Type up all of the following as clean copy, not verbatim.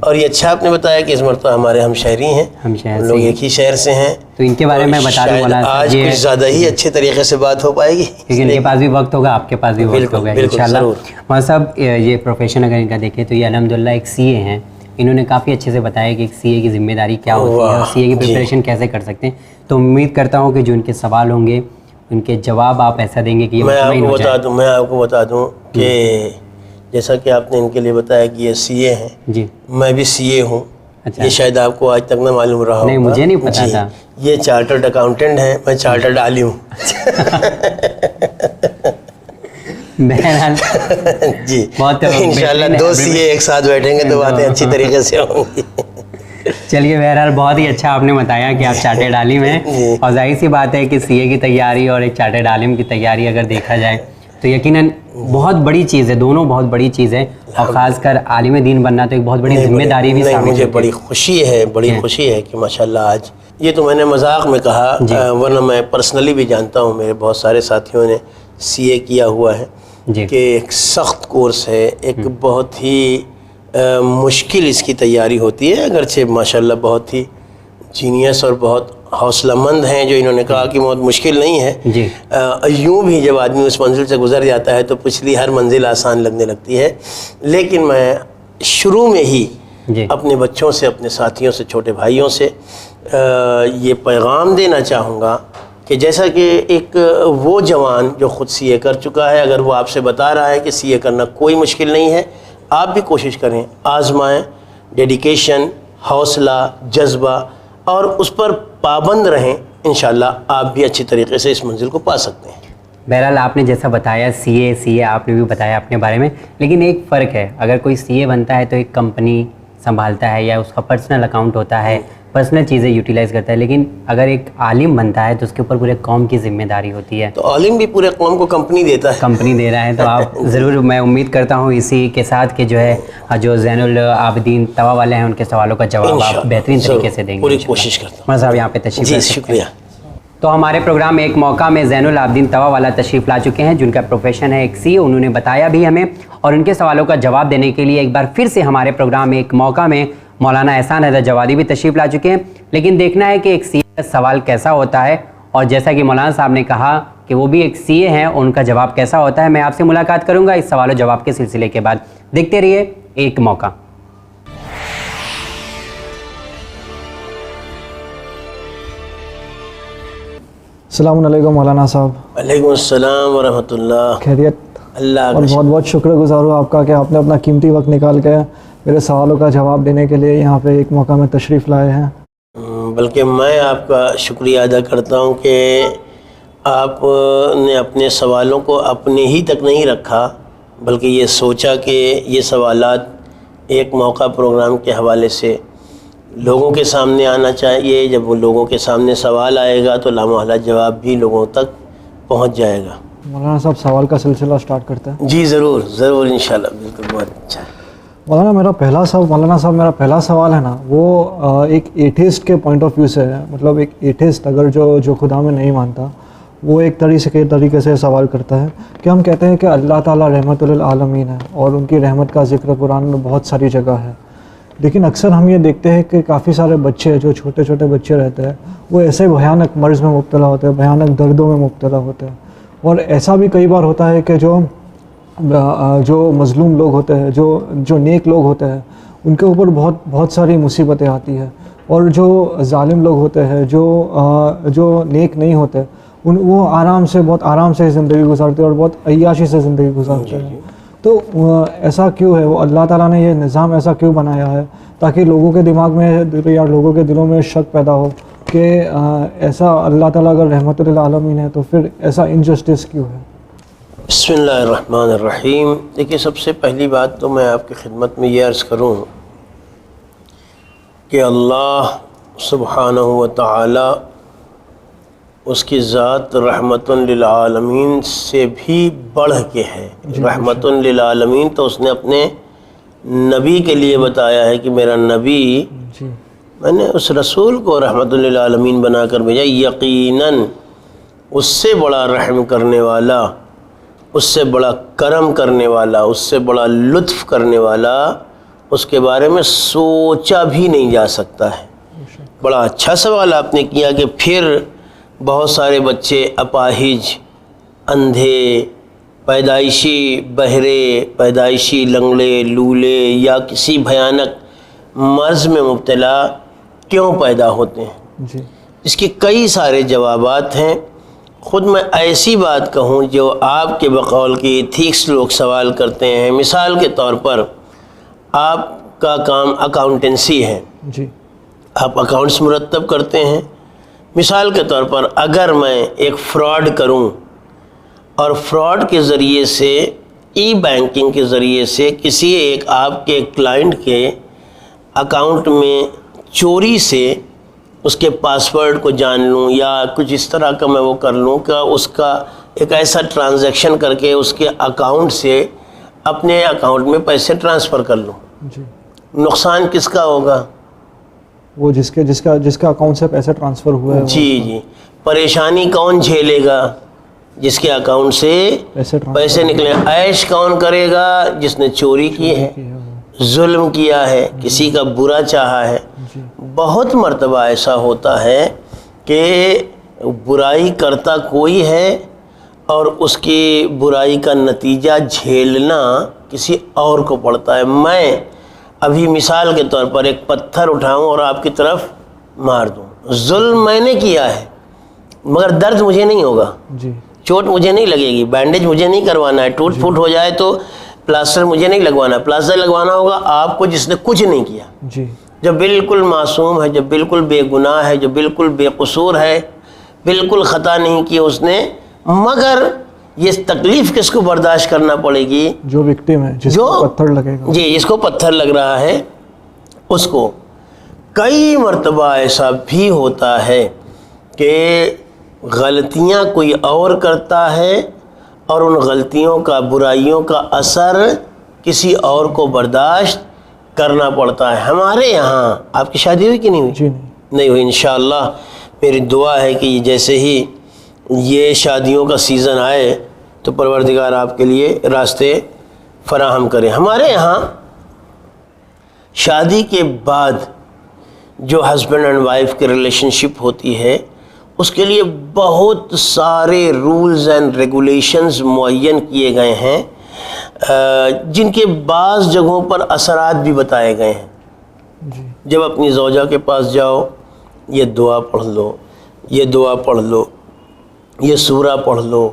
اور یہ اچھا آپ نے بتایا کہ اس مرتبہ ہمارے ہم شہری ہیں، ہم لوگ ایک ہی شہر سے ہیں، تو ان کے بارے میں بتا دوں مولانا آج کچھ زیادہ ہی اچھے طریقے سے بات ہو پائے گی، کیونکہ ان کے پاس بھی وقت ہوگا، آپ کے پاس بھی وقت ہوگا انشاءاللہ۔ مولانا صاحب یہ پروفیشن اگر ان کا دیکھیں تو یہ الحمدللہ ایک سی اے ہیں، انہوں نے کافی اچھے سے بتایا کہ ایک سی اے کی ذمہ داری کیا ہوتی ہے اور سی اے کی پریپریشن کیسے کر سکتے ہیں، تو امید کرتا ہوں کہ جو ان کے سوال ہوں گے ان کے جواب آپ ایسا دیں گے کہ میں آپ کو بتا دوں کہ جیسا کہ آپ نے ان کے لیے بتایا کہ یہ سی اے ہیں، جی میں بھی سی اے ہوں، یہ شاید آپ کو آج تک نہ معلوم رہا ہوگا۔ نہیں مجھے نہیں پتا تھا۔ یہ چارٹرڈ اکاؤنٹنٹ ہیں، میں چارٹرڈ عالم ہوں۔ بہرحال جی بہت انشاءاللہ دو سی اے ایک ساتھ بیٹھیں گے تو باتیں اچھی طریقے سے ہوں گی۔ چلیے بہرحال بہت ہی اچھا آپ نے بتایا کہ آپ چارٹرڈ عالم ہیں، اور ظاہر سی بات ہے کہ سی اے کی تیاری اور ایک چارٹرڈ عالم کی تیاری اگر دیکھا جائے تو یقیناً بہت بڑی چیز ہے، دونوں بہت بڑی چیز ہے، اور خاص کر عالم دین بننا تو ایک بہت بڑی ذمہ داری بھی ثابت ہوتی ہے۔ مجھے بڑی خوشی ہے کہ ماشاءاللہ آج یہ تو میں نے مذاق میں کہا، ورنہ میں پرسنلی بھی جانتا ہوں، میرے بہت سارے ساتھیوں نے سی اے کیا ہوا ہے کہ ایک سخت کورس ہے، ایک بہت ہی مشکل اس کی تیاری ہوتی ہے، اگرچہ ماشاءاللہ بہت ہی جینیس اور بہت حوصلہ مند ہیں جو انہوں نے کہا کہ بہت مشکل نہیں ہے، یوں بھی جب آدمی اس منزل سے گزر جاتا ہے تو پچھلی ہر منزل آسان لگنے لگتی ہے، لیکن میں شروع میں ہی اپنے بچوں سے، اپنے ساتھیوں سے، چھوٹے بھائیوں سے یہ پیغام دینا چاہوں گا کہ جیسا کہ ایک وہ جوان جو خود سی اے کر چکا ہے، اگر وہ آپ سے بتا رہا ہے کہ سی اے کرنا کوئی مشکل نہیں ہے، آپ بھی کوشش کریں، آزمائیں، ڈیڈیکیشن، حوصلہ، جذبہ، اور اس پر پابند رہیں، انشاءاللہ آپ بھی اچھی طریقے سے اس منزل کو پا سکتے ہیں۔ بہرحال آپ نے جیسا بتایا سی اے آپ نے بھی بتایا اپنے بارے میں، لیکن ایک فرق ہے، اگر کوئی سی اے بنتا ہے تو ایک کمپنی سنبھالتا ہے یا اس کا پرسنل اکاؤنٹ ہوتا ہے، پرسنل چیزیں یوٹیلائز کرتا ہے، لیکن اگر ایک عالم بنتا ہے تو اس کے اوپر پورے قوم کی ذمہ داری ہوتی ہے، تو عالم بھی پورے قوم کو کمپنی دیتا ہے، کمپنی دے رہا ہے، تو آپ ضرور، میں امید کرتا ہوں اسی کے ساتھ کہ جو ہے جو زین العابدین توا والے ہیں ان کے سوالوں کا جواب آپ بہترین طریقے سے دیں گے، پوری کوشش کرتا ہوں۔ مولانا صاحب یہاں پہ تشریف جی لے سکتے ہیں۔ شکریہ۔ تو ہمارے پروگرام میں ایک موقع میں زین العابدین توا والا تشریف لا چکے ہیں، جن کا پروفیشن ہے ایک سی اے، انہوں نے بتایا بھی ہمیں، اور ان کے سوالوں کا جواب دینے کے لیے ایک بار پھر سے ہمارے پروگرام میں ایک موقع میں مولانا احسان حیدر جوادی بھی تشریف لا چکے ہیں، لیکن دیکھنا ہے کہ ایک سی اے کا سوال کیسا ہوتا ہے، اور جیسا کہ مولانا صاحب نے کہا کہ وہ بھی ایک سی اے ہیں، ان کا جواب کیسا ہوتا ہے، میں آپ سے ملاقات کروں گا اس سوال و جواب کے سلسلے کے بعد۔ دیکھتے رہیے ایک موقع۔ السلام علیکم مولانا صاحب۔ وعلیکم السلام ورحمۃ اللہ۔ خیریت؟ اللہ اور بہت بہت شکر گزار ہوں آپ کا کہ آپ نے اپنا قیمتی وقت نکال کے میرے سوالوں کا جواب دینے کے لیے یہاں پہ ایک موقع میں تشریف لائے ہیں۔ بلکہ میں آپ کا شکریہ ادا کرتا ہوں کہ آپ نے اپنے سوالوں کو اپنے ہی تک نہیں رکھا، بلکہ یہ سوچا کہ یہ سوالات ایک موقع پروگرام کے حوالے سے لوگوں کے سامنے آنا چاہیے، جب وہ لوگوں کے سامنے سوال آئے گا تو لامحالہ جواب بھی لوگوں تک پہنچ جائے گا۔ مولانا صاحب سوال کا سلسلہ سٹارٹ کرتے ہیں؟ جی ضرور ضرور، انشاءاللہ، بالکل، بہت اچھا۔ مولانا میرا پہلا سوال ہے نا، وہ ایک ایتھیسٹ کے پوائنٹ آف ویو سے ہے، مطلب ایک ایتھیسٹ اگر جو خدا میں نہیں مانتا، وہ ایک طریقے سے سوال کرتا ہے کہ ہم کہتے ہیں کہ اللہ تعالیٰ رحمت للعالمین ہے اور ان کی رحمت کا ذکر قرآن میں بہت ساری جگہ ہے، لیکن اکثر ہم یہ دیکھتے ہیں کہ کافی سارے بچے جو چھوٹے چھوٹے بچے رہتے ہیں وہ ایسے بھیانک مرض میں مبتلا ہوتے ہیں، بھیانک دردوں میں مبتلا ہوتے ہیں، اور ایسا بھی کئی بار ہوتا ہے کہ جو مظلوم لوگ ہوتے ہیں، جو نیک لوگ ہوتے ہیں، ان کے اوپر بہت ساری مصیبتیں آتی ہیں، اور جو ظالم لوگ ہوتے ہیں، جو نیک نہیں ہوتے، وہ بہت آرام سے زندگی گزارتے ہیں اور بہت عیاشی سے زندگی گزارتے ہیں۔ تو ایسا کیوں ہے؟ وہ اللہ تعالیٰ نے یہ نظام ایسا کیوں بنایا ہے تاکہ لوگوں کے دماغ میں یا لوگوں کے دلوں میں شک پیدا ہو کہ ایسا اللہ تعالیٰ اگر رحمت للعالمین ہے تو پھر ایسا انجسٹس کیوں ہے؟ بسم اللہ الرحمن الرحیم۔ دیکھیے، سب سے پہلی بات تو میں آپ کی خدمت میں یہ عرض کروں کہ اللہ سبحانہ و تعالی، اس کی ذات رحمت للعالمین سے بھی بڑھ کے ہے۔ رحمت للعالمین تو اس نے اپنے نبی کے لیے بتایا ہے کہ میرا نبی، میں نے اس رسول کو رحمت للعالمین بنا کر بھیجا، یقیناً اس سے بڑا رحم کرنے والا، اس سے بڑا کرم کرنے والا، اس سے بڑا لطف کرنے والا اس کے بارے میں سوچا بھی نہیں جا سکتا ہے۔ بڑا اچھا سوال آپ نے کیا کہ پھر بہت سارے بچے اپاہج، اندھے، پیدائشی بہرے، پیدائشی لنگڑے، لولے یا کسی بھیانک مرض میں مبتلا کیوں پیدا ہوتے ہیں؟ جی اس کے کئی سارے جوابات ہیں۔ خود میں ایسی بات کہوں جو آپ کے بقول کی ایتھکس لوگ سوال کرتے ہیں، مثال کے طور پر آپ کا کام اکاؤنٹنسی ہے، جی آپ اکاؤنٹس مرتب کرتے ہیں۔ مثال کے طور پر اگر میں ایک فراڈ کروں اور فراڈ کے ذریعے سے، ای بینکنگ کے ذریعے سے کسی ایک آپ کے کلائنٹ کے اکاؤنٹ میں چوری سے اس کے پاسورڈ کو جان لوں یا کچھ اس طرح کا میں وہ کر لوں کہ اس کا ایک ایسا ٹرانزیکشن کر کے اس کے اکاؤنٹ سے اپنے اکاؤنٹ میں پیسے ٹرانسفر کر لوں، جی نقصان کس کا ہوگا؟ وہ جس کا اکاؤنٹ سے پیسے ٹرانسفر ہوئے ہیں، جی پریشانی کون جھیلے گا؟ جس کے اکاؤنٹ سے پیسے نکلے۔ عیش کون کرے گا؟ جس نے چوری کی ہے، ظلم کیا ہے، کسی کا برا چاہا ہے۔ بہت مرتبہ ایسا ہوتا ہے کہ برائی کرتا کوئی ہے اور اس کی برائی کا نتیجہ جھیلنا کسی اور کو پڑتا ہے۔ میں ابھی مثال کے طور پر ایک پتھر اٹھاؤں اور آپ کی طرف مار دوں، ظلم میں نے کیا ہے، مگر درد مجھے نہیں ہوگا، جی چوٹ مجھے نہیں لگے گی، بینڈیج مجھے نہیں کروانا ہے، ٹوٹ پھوٹ ہو جائے تو پلاسٹر مجھے نہیں لگوانا، پلاسٹر لگوانا ہوگا آپ کو جس نے کچھ نہیں کیا، جی جو بالکل معصوم ہے، جو بالکل بے گناہ ہے، جو بالکل بے قصور ہے، بالکل خطا نہیں کی اس نے، مگر یہ تکلیف کس کو برداشت کرنا پڑے گی؟ جو وکٹم ہے، جس کو پتھر لگے گا، جی جس کو پتھر لگ رہا ہے اس کو۔ کئی مرتبہ ایسا بھی ہوتا ہے کہ غلطیاں کوئی اور کرتا ہے اور ان غلطیوں کا، برائیوں کا اثر کسی اور کو برداشت کرنا پڑتا ہے۔ ہمارے یہاں آپ کی شادی ہوئی کہ نہیں ہوئی؟ جی نہیں ہوئی۔ انشاءاللہ میری دعا ہے کہ جیسے ہی یہ شادیوں کا سیزن آئے تو پروردگار آپ کے لیے راستے فراہم کرے۔ ہمارے یہاں شادی کے بعد جو ہسبینڈ اینڈ وائف کی ریلیشن شپ ہوتی ہے اس کے لیے بہت سارے رولز اینڈ ریگولیشنز معین کیے گئے ہیں، جن کے بعض جگہوں پر اثرات بھی بتائے گئے ہیں۔ جی جب اپنی زوجہ کے پاس جاؤ، یہ دعا پڑھ لو، یہ دعا پڑھ لو، یہ سورہ پڑھ لو۔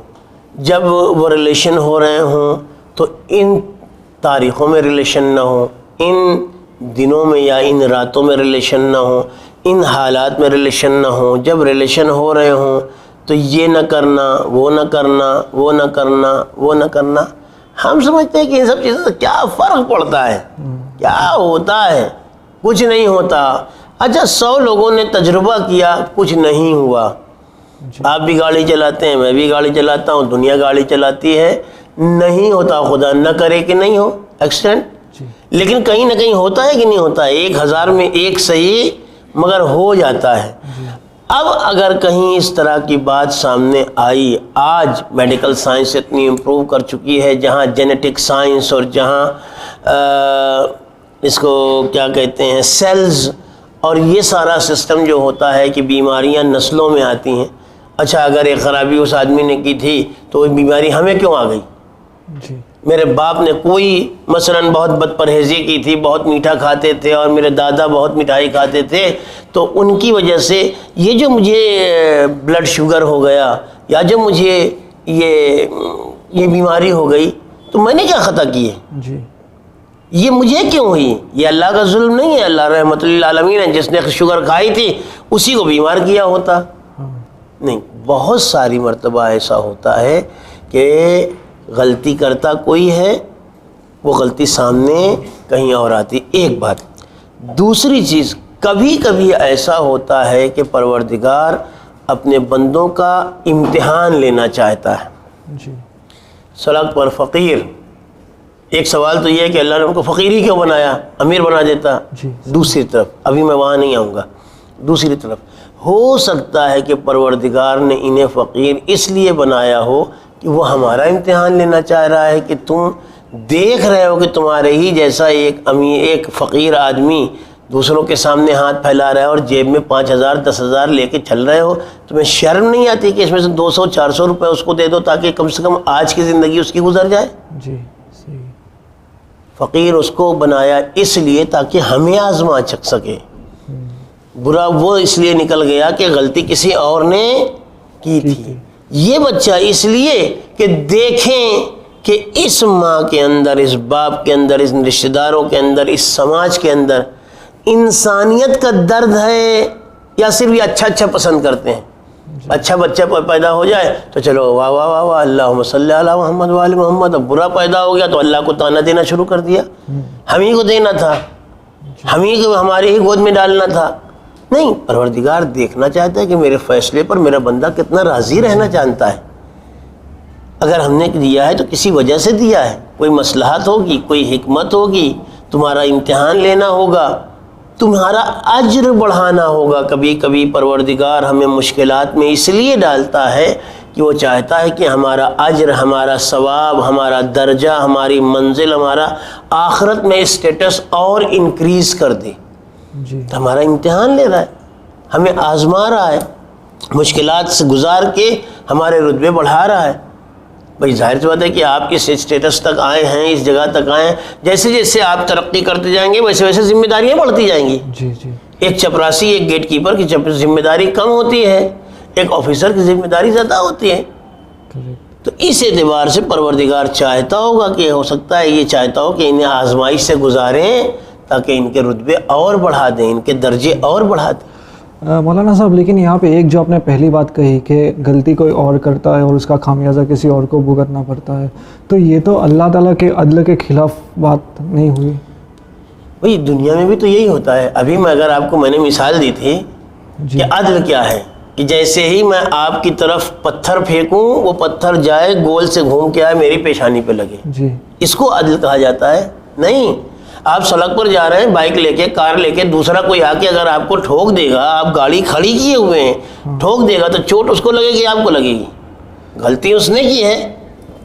جب وہ ریلیشن ہو رہے ہوں تو ان تاریخوں میں ریلیشن نہ ہو، ان دنوں میں یا ان راتوں میں ریلیشن نہ ہو، ان حالات میں ریلیشن نہ ہو۔ جب ریلیشن ہو رہے ہوں تو یہ نہ کرنا، وہ نہ کرنا، وہ نہ کرنا، وہ نہ کرنا۔ ہم سمجھتے ہیں کہ ان سب چیزوں سے کیا فرق پڑتا ہے، کیا ہوتا ہے؟ کچھ نہیں ہوتا۔ اچھا 100 لوگوں نے تجربہ کیا، کچھ نہیں ہوا۔ آپ بھی گاڑی چلاتے ہیں، میں بھی گاڑی چلاتا ہوں، دنیا گاڑی چلاتی ہے، نہیں ہوتا، خدا نہ کرے کہ نہیں ہو ایکسیڈنٹ، لیکن کہیں نہ کہیں ہوتا ہے کہ نہیں ہوتا ہے؟ 1000 میں ایک صحیح مگر ہو جاتا ہے۔ اب اگر کہیں اس طرح کی بات سامنے آئی، آج میڈیکل سائنس اتنی امپروو کر چکی ہے، جہاں جینیٹک سائنس اور جہاں اس کو کیا کہتے ہیں سیلز اور یہ سارا سسٹم جو ہوتا ہے کہ بیماریاں نسلوں میں آتی ہیں۔ اچھا اگر ایک خرابی اس آدمی نے کی تھی تو وہ بیماری ہمیں کیوں آ گئی؟ جی میرے باپ نے کوئی مثلاً بہت بد پرہیزی کی تھی، بہت میٹھا کھاتے تھے، اور میرے دادا بہت مٹھائی کھاتے تھے، تو ان کی وجہ سے یہ جو مجھے بلڈ شوگر ہو گیا یا جو مجھے یہ بیماری ہو گئی، تو میں نے کیا خطا کی ہے؟ جی یہ مجھے کیوں ہوئی؟ یہ اللہ کا ظلم نہیں ہے، اللہ رحمت للعالمین ہے، جس نے شوگر کھائی تھی اسی کو بیمار کیا ہوتا۔ نہیں، بہت ساری مرتبہ ایسا ہوتا ہے کہ غلطی کرتا کوئی ہے، وہ غلطی سامنے کہیں اور آتی۔ ایک بات۔ دوسری چیز، کبھی کبھی ایسا ہوتا ہے کہ پروردگار اپنے بندوں کا امتحان لینا چاہتا ہے۔ جی سڑک پر فقیر، ایک سوال تو یہ ہے کہ اللہ نے ان کو فقیر ہی کیوں بنایا، امیر بنا دیتا۔ جی دوسری طرف، ابھی میں وہاں نہیں آؤں گا، دوسری طرف ہو سکتا ہے کہ پروردگار نے انہیں فقیر اس لیے بنایا ہو کہ وہ ہمارا امتحان لینا چاہ رہا ہے کہ تم دیکھ رہے ہو کہ تمہارے ہی جیسا ایک فقیر آدمی دوسروں کے سامنے ہاتھ پھیلا رہا ہے اور جیب میں 5,000 10,000 لے کے چل رہے ہو, تمہیں شرم نہیں آتی کہ اس میں سے 200-400 روپے اس کو دے دو تاکہ کم سے کم آج کی زندگی اس کی گزر جائے؟ جی صحیح. فقیر اس کو بنایا اس لیے تاکہ ہمیں آزما سکے. برا وہ اس لیے نکل گیا کہ غلطی کسی اور نے کی تھی. یہ بچہ اس لیے کہ دیکھیں کہ اس ماں کے اندر, اس باپ کے اندر, اس رشتہ داروں کے اندر, اس سماج کے اندر انسانیت کا درد ہے یا صرف یہ اچھا پسند کرتے ہیں. اچھا بچہ پیدا ہو جائے تو چلو واہ واہ واہ واہ اللہم صلی علی محمد وآل محمد. اب برا پیدا ہو گیا تو اللہ کو تانا دینا شروع کر دیا, ہم ہی کو دینا تھا, ہم ہی کو ہمارے ہی گود میں ڈالنا تھا. نہیں, پروردگار دیکھنا چاہتا ہے کہ میرے فیصلے پر میرا بندہ کتنا راضی رہنا جانتا ہے. اگر ہم نے دیا ہے تو کسی وجہ سے دیا ہے, کوئی مصلحت ہوگی, کوئی حکمت ہوگی, تمہارا امتحان لینا ہوگا, تمہارا اجر بڑھانا ہوگا. کبھی کبھی پروردگار ہمیں مشکلات میں اس لیے ڈالتا ہے کہ وہ چاہتا ہے کہ ہمارا اجر, ہمارا ثواب, ہمارا درجہ, ہماری منزل, ہمارا آخرت میں اسٹیٹس اور انکریز کر دے. جی ہمارا امتحان لے رہا ہے, ہمیں آزما رہا ہے, مشکلات سے گزار کے ہمارے رتبے بڑھا رہا ہے. بھائی ظاہر سی بات ہے کہ آپ اس اسٹیٹس تک آئے ہیں, اس جگہ تک آئے ہیں, جیسے جیسے آپ ترقی کرتے جائیں گے ویسے ویسے ذمہ داریاں بڑھتی جائیں گی. جی جی. ایک چپراسی, ایک گیٹ کیپر کی ذمہ داری کم ہوتی ہے, ایک آفیسر کی ذمہ داری زیادہ ہوتی ہے. تو اس اعتبار سے پروردگار چاہتا ہوگا کہ ہو سکتا ہے یہ چاہتا ہو کہ انہیں آزمائش سے گزاریں تاکہ ان کے رتبے اور بڑھا دیں, ان کے درجے اور بڑھا دیں. مولانا صاحب لیکن یہاں پہ ایک جو آپ نے پہلی بات کہی کہ غلطی کوئی اور کرتا ہے اور اس کا خامیازہ کسی اور کو بھگتنا پڑتا ہے, تو یہ تو اللہ تعالیٰ کے عدل کے خلاف بات نہیں ہوئی؟ بھئی دنیا میں بھی تو یہی ہوتا ہے. ابھی میں نے مثال دی تھی کہ عدل کیا ہے, کہ جیسے ہی میں آپ کی طرف پتھر پھینکوں وہ پتھر جائے گول سے گھوم کے آئے میری پیشانی پہ لگے, جی اس کو عدل کہا جاتا ہے؟ نہیں. آپ سڑک پر جا رہے ہیں بائک لے کے, کار لے کے, دوسرا کوئی آ کے اگر آپ کو ٹھوک دے گا, آپ گاڑی کھڑی کیے ہوئے ہیں, ٹھوک دے گا تو چوٹ اس کو لگے گی, آپ کو لگے گی, غلطی اس نے کی ہے.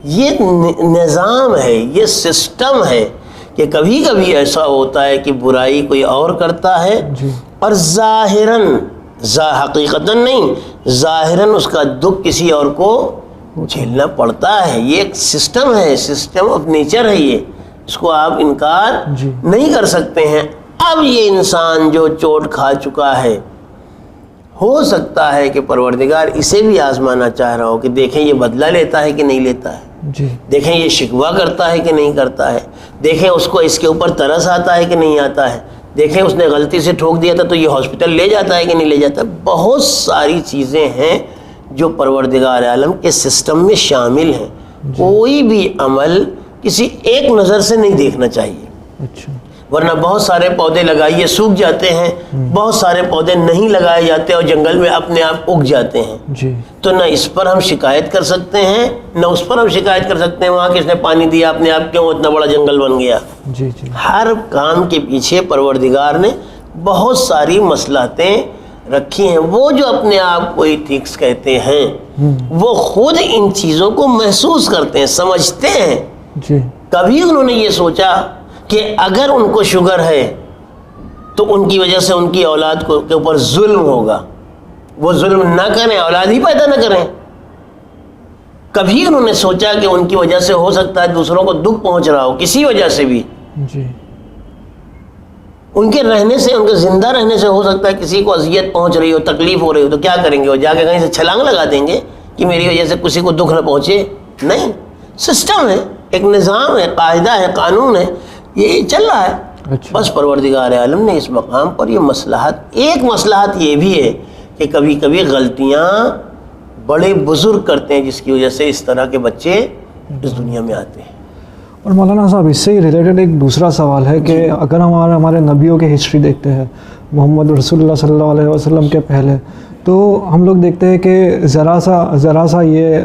یہ نظام ہے, یہ سسٹم ہے کہ کبھی کبھی ایسا ہوتا ہے کہ برائی کوئی اور کرتا ہے اور ظاہراً, حقیقتاً نہیں, ظاہراً اس کا دکھ کسی اور کو جھیلنا پڑتا ہے. یہ ایک سسٹم ہے, سسٹم آف نیچر ہے, یہ اس کو آپ انکار نہیں کر سکتے ہیں. اب یہ انسان جو چوٹ کھا چکا ہے, ہو سکتا ہے کہ پروردگار اسے بھی آزمانا چاہ رہا ہو کہ دیکھیں یہ بدلہ لیتا ہے کہ نہیں لیتا ہے, دیکھیں یہ شکوہ کرتا ہے کہ نہیں کرتا ہے, دیکھیں اس کو اس کے اوپر ترس آتا ہے کہ نہیں آتا ہے, دیکھیں اس نے غلطی سے ٹھوک دیا تھا تو یہ ہاسپٹل لے جاتا ہے کہ نہیں لے جاتا. بہت ساری چیزیں ہیں جو پروردگار عالم کے سسٹم میں شامل ہیں. کوئی بھی عمل کسی ایک نظر سے نہیں دیکھنا چاہیے. اچھا. ورنہ بہت سارے پودے لگائیے سوکھ جاتے ہیں, بہت سارے پودے نہیں لگائے جاتے اور جنگل میں اپنے آپ اگ جاتے ہیں. جی. تو نہ اس پر ہم شکایت کر سکتے ہیں نہ اس پر ہم شکایت کر سکتے ہیں وہاں کس نے پانی دیا, اپنے آپ کیوں اتنا بڑا جنگل بن گیا. جی جی. ہر کام کے پیچھے پروردگار نے بہت ساری مصلحتیں رکھی ہیں. وہ جو اپنے آپ کو ایتھکس کہتے ہیں وہ خود ان چیزوں کو محسوس کرتے ہیں, سمجھتے ہیں. جی. کبھی انہوں نے یہ سوچا کہ اگر ان کو شوگر ہے تو ان کی وجہ سے ان کی اولاد کے اوپر ظلم ہوگا, وہ ظلم نہ کریں, اولاد ہی پیدا نہ کریں. کبھی انہوں نے سوچا کہ ان کی وجہ سے ہو سکتا ہے دوسروں کو دکھ پہنچ رہا ہو کسی وجہ سے بھی, جی. ان کے رہنے سے, ان کے زندہ رہنے سے ہو سکتا ہے کسی کو اذیت پہنچ رہی ہو, تکلیف ہو رہی ہو, تو کیا کریں گے, وہ جا کے کہیں سے چھلانگ لگا دیں گے کہ میری وجہ سے کسی کو دکھ نہ پہنچے؟ نہیں. سسٹم ہے, ایک نظام ہے, قاعدہ ہے, قانون ہے, یہ چل رہا ہے. اچھا. بس پروردگار عالم نے اس مقام پر یہ مصلحت, ایک مصلحت یہ بھی ہے کہ کبھی کبھی غلطیاں بڑے بزرگ کرتے ہیں جس کی وجہ سے اس طرح کے بچے اس دنیا میں آتے ہیں. اور مولانا صاحب اس سے ہی ریلیٹڈ ایک دوسرا سوال ہے کہ اگر ہمارے نبیوں کے ہسٹری دیکھتے ہیں, محمد رسول اللہ صلی اللہ علیہ وسلم کے پہلے, تو ہم لوگ دیکھتے ہیں کہ ذرا سا یہ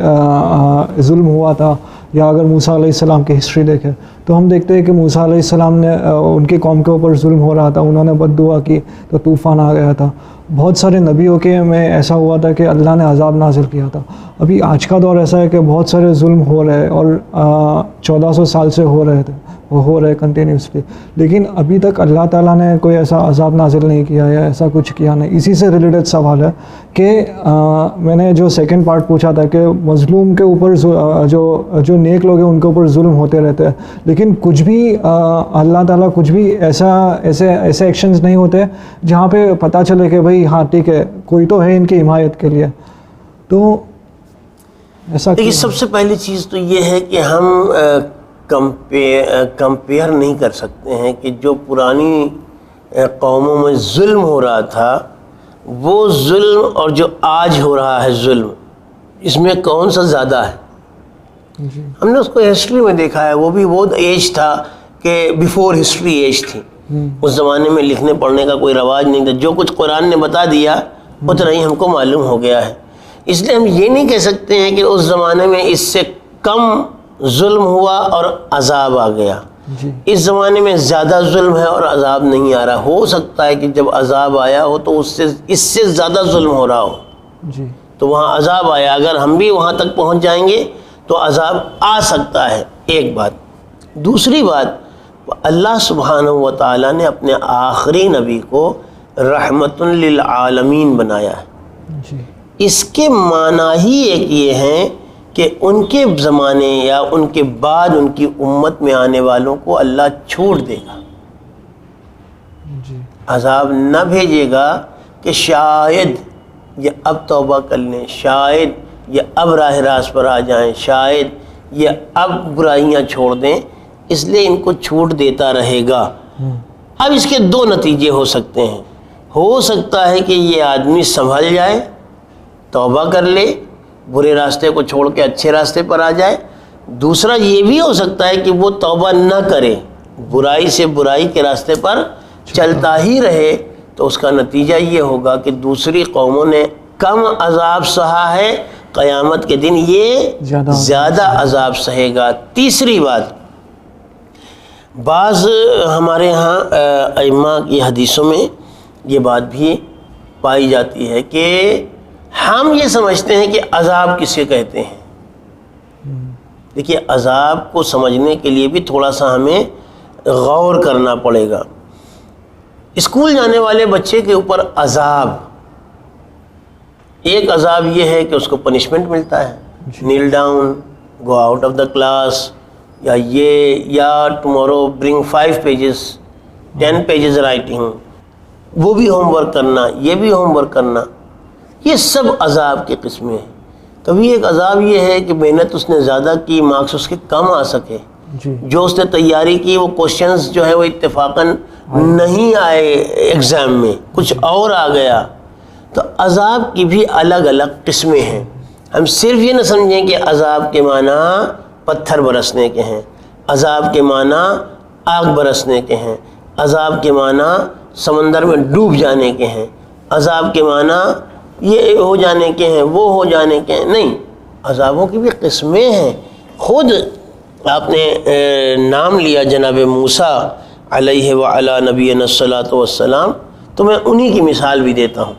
ظلم ہوا تھا. یا اگر موسیٰ علیہ السلام کی ہسٹری دیکھیں تو ہم دیکھتے ہیں کہ موسیٰ علیہ السلام نے ان کی قوم کے اوپر ظلم ہو رہا تھا, انہوں نے بد دعا کی تو طوفان آ گیا تھا. بہت سارے نبیوں کے میں ایسا ہوا تھا کہ اللہ نے عذاب نازل کیا تھا. ابھی آج کا دور ایسا ہے کہ بہت سارے ظلم ہو رہے ہیں اور 1400 سال سے ہو رہے تھے، وہ ہو رہے کنٹینیوسلی، لیکن ابھی تک اللہ تعالیٰ نے کوئی ایسا عذاب نازل نہیں کیا یا ایسا کچھ کیا نہیں. اسی سے ریلیٹڈ سوال ہے کہ میں نے جو سیکنڈ پارٹ پوچھا تھا کہ مظلوم کے اوپر جو نیک لوگ ہیں ان کے اوپر ظلم ہوتے رہتے ہیں، لیکن کچھ بھی اللہ تعالیٰ کچھ بھی ایسے ایکشنز نہیں ہوتے جہاں پہ پتہ چلے کہ بھائی ہاں ٹھیک ہے کوئی تو ہے ان کی حمایت کے لیے. تو ایسا دیکھیے، سب سے پہلی چیز تو یہ ہے کہ ہم کمپیئر نہیں کر سکتے ہیں کہ جو پرانی قوموں میں ظلم ہو رہا تھا وہ ظلم اور جو آج ہو رہا ہے ظلم، اس میں کون سا زیادہ ہے. ہم نے اس کو ہسٹری میں دیکھا ہے، وہ بھی وہ ایج تھا کہ بیفور ہسٹری ایج تھی. اس زمانے میں لکھنے پڑھنے کا کوئی رواج نہیں تھا، جو کچھ قرآن نے بتا دیا اتنا ہی ہم کو معلوم ہو گیا ہے. اس لیے ہم یہ نہیں کہہ سکتے ہیں کہ اس زمانے میں اس سے کم ظلم ہوا اور عذاب آ گیا. اس زمانے میں زیادہ ظلم ہے اور عذاب نہیں آ رہا. ہو سکتا ہے کہ جب عذاب آیا ہو تو اس سے زیادہ ظلم ہو رہا ہو تو وہاں عذاب آیا. اگر ہم بھی وہاں تک پہنچ جائیں گے تو عذاب آ سکتا ہے. ایک بات. دوسری بات، اللہ سبحانہ و تعالیٰ نے اپنے آخری نبی کو رحمت للعالمین بنایا ہے. اس کے معنی ہی ایک یہ ہے کہ ان کے زمانے یا ان کے بعد ان کی امت میں آنے والوں کو اللہ چھوڑ دے گا، عذاب نہ بھیجے گا کہ شاید یہ اب توبہ کر لیں، شاید یہ اب راہ راست پر آ جائیں، شاید یہ اب برائیاں چھوڑ دیں. اس لیے ان کو چھوٹ دیتا رہے گا. اب اس کے دو نتیجے ہو سکتے ہیں. ہو سکتا ہے کہ یہ آدمی سنبھل جائے، توبہ کر لے، برے راستے کو چھوڑ کے اچھے راستے پر آ جائے. دوسرا یہ بھی ہو سکتا ہے کہ وہ توبہ نہ کرے، برائی سے برائی کے راستے پر چلتا ہی رہے. تو اس کا نتیجہ یہ ہوگا کہ دوسری قوموں نے کم عذاب سہا ہے، قیامت کے دن یہ زیادہ عذاب سہے گا. تیسری بات، بعض ہمارے ہاں ائمہ کی حدیثوں میں یہ بات بھی پائی جاتی ہے کہ ہم یہ سمجھتے ہیں کہ عذاب کسے کہتے ہیں. دیکھیے، عذاب کو سمجھنے کے لیے بھی تھوڑا سا ہمیں غور کرنا پڑے گا. اسکول جانے والے بچے کے اوپر عذاب، ایک عذاب یہ ہے کہ اس کو پنشمنٹ ملتا ہے، kneel down, go out of the class, یا tomorrow bring 5 pages 10 pages writing, وہ بھی ہوم ورک کرنا، یہ بھی ہوم ورک کرنا. یہ سب عذاب کی قسمیں ہیں. کبھی ایک عذاب یہ ہے کہ محنت اس نے زیادہ کی، مارکس اس کے کم آ سکے. جو اس نے تیاری کی وہ کوشچنز جو ہے وہ اتفاقاً نہیں آئے ایگزام میں، کچھ اور آ گیا. تو عذاب کی بھی الگ الگ قسمیں ہیں. ہم صرف یہ نہ سمجھیں کہ عذاب کے معنی پتھر برسنے کے ہیں، عذاب کے معنی آگ برسنے کے ہیں، عذاب کے معنی سمندر میں ڈوب جانے کے ہیں، عذاب کے معنی یہ ہو جانے کے ہیں، وہ ہو جانے کے ہیں. نہیں، عذابوں کی بھی قسمیں ہیں. خود آپ نے نام لیا جناب موسیٰ علیہ وعلی نبینا الصلاۃ والسلام، تو میں انہی کی مثال بھی دیتا ہوں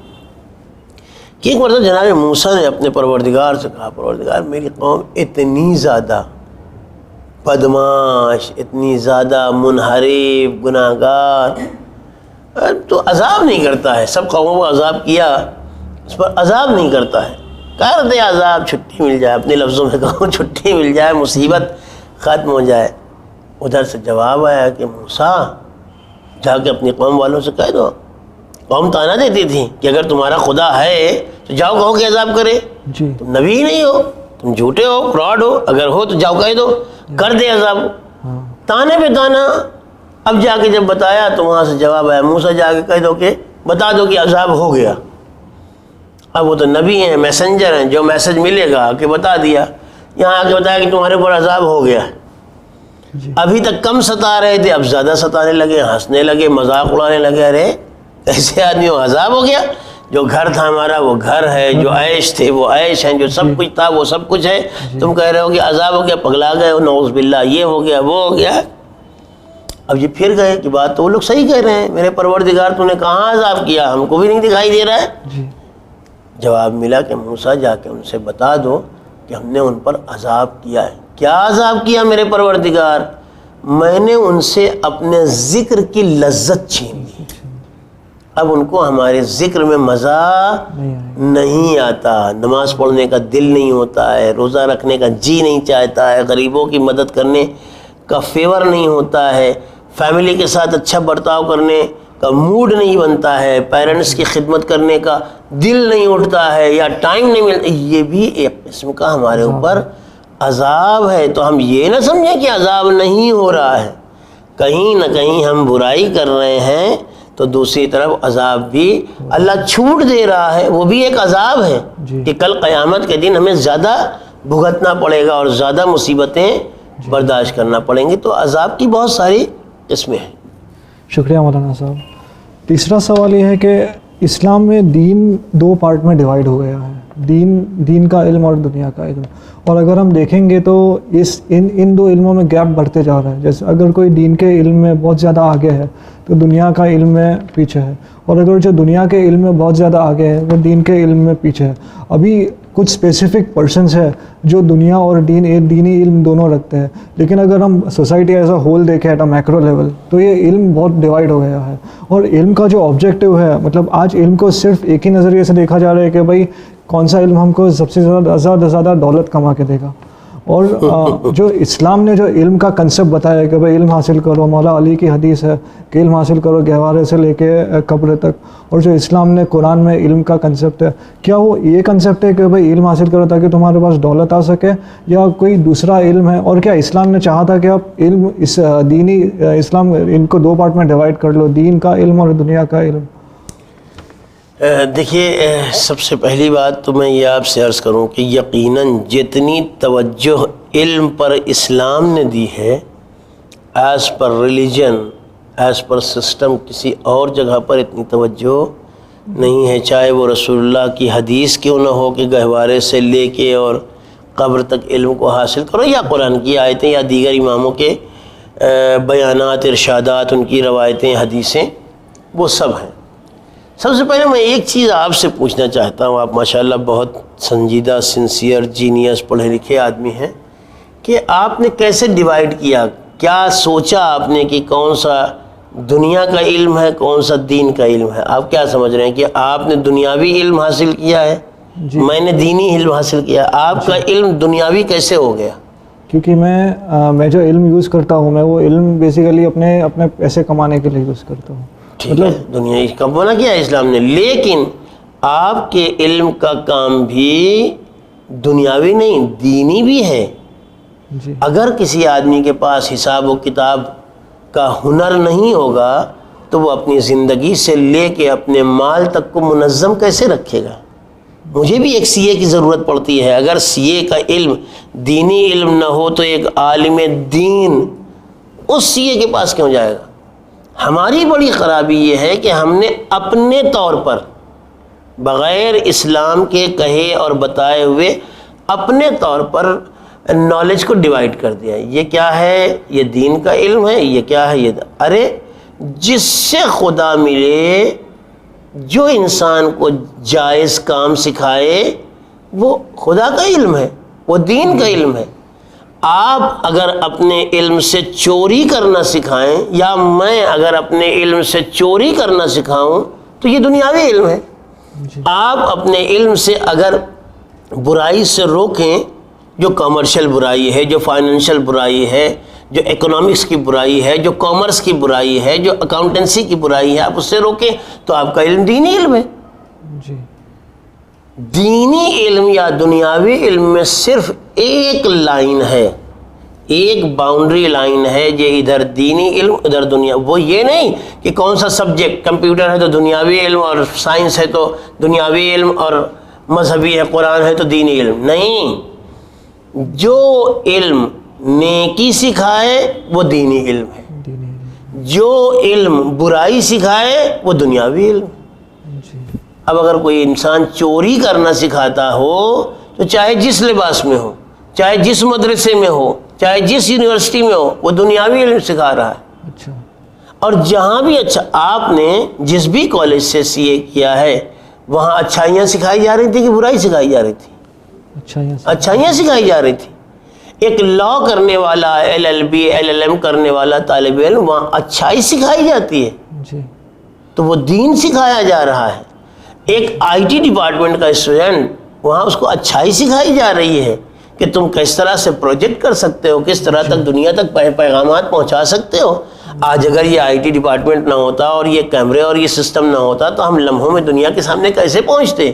کہ ایک مرتبہ جناب موسیٰ نے اپنے پروردگار سے کہا، پروردگار میری قوم اتنی زیادہ بدماش، اتنی زیادہ منحرف، گناہ گار، تو عذاب نہیں کرتا ہے. سب قوموں کو عذاب کیا، اس پر عذاب نہیں کرتا ہے. کہہ رہے عذاب چھٹی مل جائے، اپنے لفظوں میں کہوں چھٹی مل جائے، مصیبت ختم ہو جائے. ادھر سے جواب آیا کہ موسیٰ جا کے اپنی قوم والوں سے کہہ دو. قوم تانا دیتی تھی کہ اگر تمہارا خدا ہے تو جاؤ کہو کہ عذاب کرے. تم نبی ہی نہیں ہو، تم جھوٹے ہو، فراڈ ہو، اگر ہو تو جاؤ کہہ دو کر دے عذاب. تانے پہ تانا. اب جا کے جب بتایا تو وہاں سے جواب آیا، موسیٰ جا کے کہہ دو کہ بتا دو کہ عذاب ہو گیا. اب وہ تو نبی ہیں، میسنجر ہیں، جو میسج ملے گا کہ بتا دیا. یہاں آ کے بتایا کہ تمہارے اوپر عذاب ہو گیا. ابھی تک کم ستا رہے تھے، اب زیادہ ستانے لگے، ہنسنے لگے، مذاق اڑانے لگے. ارے ایسے آدمی ہو، عذاب ہو گیا. جو گھر تھا ہمارا وہ گھر ہے، جو عیش تھے وہ عیش ہیں، جو سب کچھ تھا وہ سب کچھ ہے. تم کہہ رہے ہو کہ عذاب ہو گیا، پگلا گئے ہو، نعوذ باللہ، یہ ہو گیا وہ ہو گیا. اب یہ پھر گئے کہ بات تو وہ لوگ صحیح کہہ رہے ہیں، میرے پروردگار تو نے کہاں عذاب کیا، ہم کو بھی نہیں دکھائی دے رہا ہے. جی جواب ملا کہ موسیٰ جا کے ان سے بتا دو کہ ہم نے ان پر عذاب کیا ہے. کیا عذاب کیا میرے پروردگار؟ میں نے ان سے اپنے ذکر کی لذت چھین لی. اب ان کو ہمارے ذکر میں مزہ نہیں آتا، نماز پڑھنے کا دل نہیں ہوتا ہے، روزہ رکھنے کا جی نہیں چاہتا ہے، غریبوں کی مدد کرنے کا فیور نہیں ہوتا ہے، فیملی کے ساتھ اچھا برتاؤ کرنے کا موڈ نہیں بنتا ہے، پیرنٹس کی خدمت کرنے کا دل نہیں اٹھتا ہے، یا ٹائم نہیں ملتا. یہ بھی ایک قسم کا ہمارے اوپر عذاب ہے. تو ہم یہ نہ سمجھیں کہ عذاب نہیں ہو رہا ہے، کہیں نہ کہیں ہم برائی کر رہے ہیں تو دوسری طرف عذاب بھی اللہ چھوٹ دے رہا ہے، وہ بھی ایک عذاب ہے کہ کل قیامت کے دن ہمیں زیادہ بھگتنا پڑے گا اور زیادہ مصیبتیں برداشت کرنا پڑیں گی. تو عذاب کی بہت ساری قسمیں ہیں. شکریہ مولانا صاحب. تیسرا سوال یہ ہے کہ اسلام میں دین دو پارٹ میں ڈیوائیڈ ہو گیا ہے، دین کا علم اور دنیا کا علم. اور اگر ہم دیکھیں گے تو ان دو علموں میں گیپ بڑھتے جا رہا ہے. جیسے اگر کوئی دین کے علم میں بہت زیادہ آگے ہے تو دنیا کا علم میں پیچھے ہے، اور اگر جو دنیا کے علم میں بہت زیادہ آگے ہے وہ دین کے علم میں پیچھے ہے. ابھی کچھ اسپیسیفک پرسنس ہے جو دنیا اور دینی علم دونوں رکھتے ہیں، لیکن اگر ہم سوسائٹی ایز اے ہول دیکھیں ایٹ اے میکرو لیول تو یہ علم بہت ڈیوائڈ ہو گیا ہے. اور علم کا جو آبجیکٹیو ہے، مطلب آج علم کو صرف ایک ہی نظریے سے دیکھا جا رہا ہے کہ بھائی کون سا علم ہم کو سب سے زیادہ دولت کما کے دے گا. اور جو اسلام نے جو علم کا کنسیپٹ بتایا ہے کہ بھائی علم حاصل کرو، مولا علی کی حدیث ہے کہ علم حاصل کرو گہوارے سے لے کے قبر تک، اور جو اسلام نے قرآن میں علم کا کنسیپٹ ہے، کیا وہ یہ کنسیپٹ ہے کہ بھائی علم حاصل کرو تاکہ تمہارے پاس دولت آ سکے، یا کوئی دوسرا علم ہے؟ اور کیا اسلام نے چاہا تھا کہ آپ علم اسلام ان کو دو پارٹ میں ڈیوائڈ کر لو، دین کا علم اور دنیا کا علم؟ دیکھیے، سب سے پہلی بات تو میں یہ آپ سے عرض کروں کہ یقیناً جتنی توجہ علم پر اسلام نے دی ہے as per religion, as per system, کسی اور جگہ پر اتنی توجہ نہیں ہے. چاہے وہ رسول اللہ کی حدیث کیوں نہ ہو کہ گہوارے سے لے کے اور قبر تک علم کو حاصل کرو، یا قرآن کی آیتیں یا دیگر اماموں کے بیانات، ارشادات، ان کی روایتیں، حدیثیں، وہ سب ہیں. سب سے پہلے میں ایک چیز آپ سے پوچھنا چاہتا ہوں، آپ ماشاءاللہ بہت سنجیدہ، سنسیئر، جینیس، پڑھے لکھے آدمی ہیں، کہ آپ نے کیسے ڈیوائیڈ کیا؟ کیا سوچا آپ نے کہ کون سا دنیا کا علم ہے، کون سا دین کا علم ہے؟ آپ کیا سمجھ رہے ہیں کہ آپ نے دنیاوی علم حاصل کیا ہے، میں نے دینی علم حاصل کیا؟ آپ کا علم دنیاوی کیسے ہو گیا؟ کیونکہ میں جو علم یوز کرتا ہوں، میں وہ علم بیسیکلی اپنے پیسے کمانے کے لیے یوز کرتا ہوں. ٹھیک ہے، دنیا کا منع کیا ہے اسلام نے، لیکن آپ کے علم کا کام بھی دنیاوی نہیں، دینی بھی ہے. اگر کسی آدمی کے پاس حساب و کتاب کا ہنر نہیں ہوگا تو وہ اپنی زندگی سے لے کے اپنے مال تک کو منظم کیسے رکھے گا؟ مجھے بھی ایک سی اے کی ضرورت پڑتی ہے. اگر سی اے کا علم دینی علم نہ ہو تو ایک عالم دین اس سی اے کے پاس کیوں جائے گا؟ ہماری بڑی خرابی یہ ہے کہ ہم نے اپنے طور پر بغیر اسلام کے کہے اور بتائے ہوئے اپنے طور پر نالج کو ڈیوائیڈ کر دیا. یہ کیا ہے؟ یہ دین کا علم ہے. یہ کیا ہے؟ یہ ارے جس سے خدا ملے، جو انسان کو جائز کام سکھائے، وہ خدا کا علم ہے، وہ دین کا علم ہے. آپ اگر اپنے علم سے چوری کرنا سکھائیں، یا میں اگر اپنے علم سے چوری کرنا سکھاؤں تو یہ دنیاوی علم ہے. آپ اپنے علم سے اگر برائی سے روکیں، جو کمرشل برائی ہے، جو فائنینشیل برائی ہے، جو اکنامکس کی برائی ہے، جو کامرس کی برائی ہے، جو اکاؤنٹنسی کی برائی ہے، آپ اس سے روکیں تو آپ کا علم دینی علم ہے. دینی علم یا دنیاوی علم میں صرف ایک لائن ہے، ایک باؤنڈری لائن ہے، یہ ادھر دینی علم ادھر دنیا. وہ یہ نہیں کہ کون سا سبجیکٹ، کمپیوٹر ہے تو دنیاوی علم، اور سائنس ہے تو دنیاوی علم، اور مذہبی ہے، قرآن ہے تو دینی علم. نہیں، جو علم نیکی سکھائے وہ دینی علم ہے، جو علم برائی سکھائے وہ دنیاوی علم. اب اگر کوئی انسان چوری کرنا سکھاتا ہو تو چاہے جس لباس میں ہو، چاہے جس مدرسے میں ہو، چاہے جس یونیورسٹی میں ہو، وہ دنیاوی علم سکھا رہا ہے. اچھا. اور جہاں بھی اچھا آپ نے جس بھی کالج سے CA کیا ہے وہاں اچھائیاں سکھائی جا رہی تھی کہ برائی سکھائی جا رہی تھی؟ اچھائیاں سکھائی جا رہی تھی. ایک لا کرنے والا LLB LLM کرنے والا طالب علم وہاں اچھائی سکھائی جاتی ہے جی. تو وہ دین سکھایا جا رہا ہے. ایک IT ڈپارٹمنٹ کا اسٹوڈنٹ وہاں اس کو اچھائی سکھائی جا رہی ہے کہ تم کس طرح سے پروجیکٹ کر سکتے ہو, کس طرح تک دنیا تک پیغامات پہنچا سکتے ہو. آج اگر یہ IT ڈپارٹمنٹ نہ ہوتا اور یہ کیمرے اور یہ سسٹم نہ ہوتا تو ہم لمحوں میں دنیا کے سامنے کیسے پہنچتے؟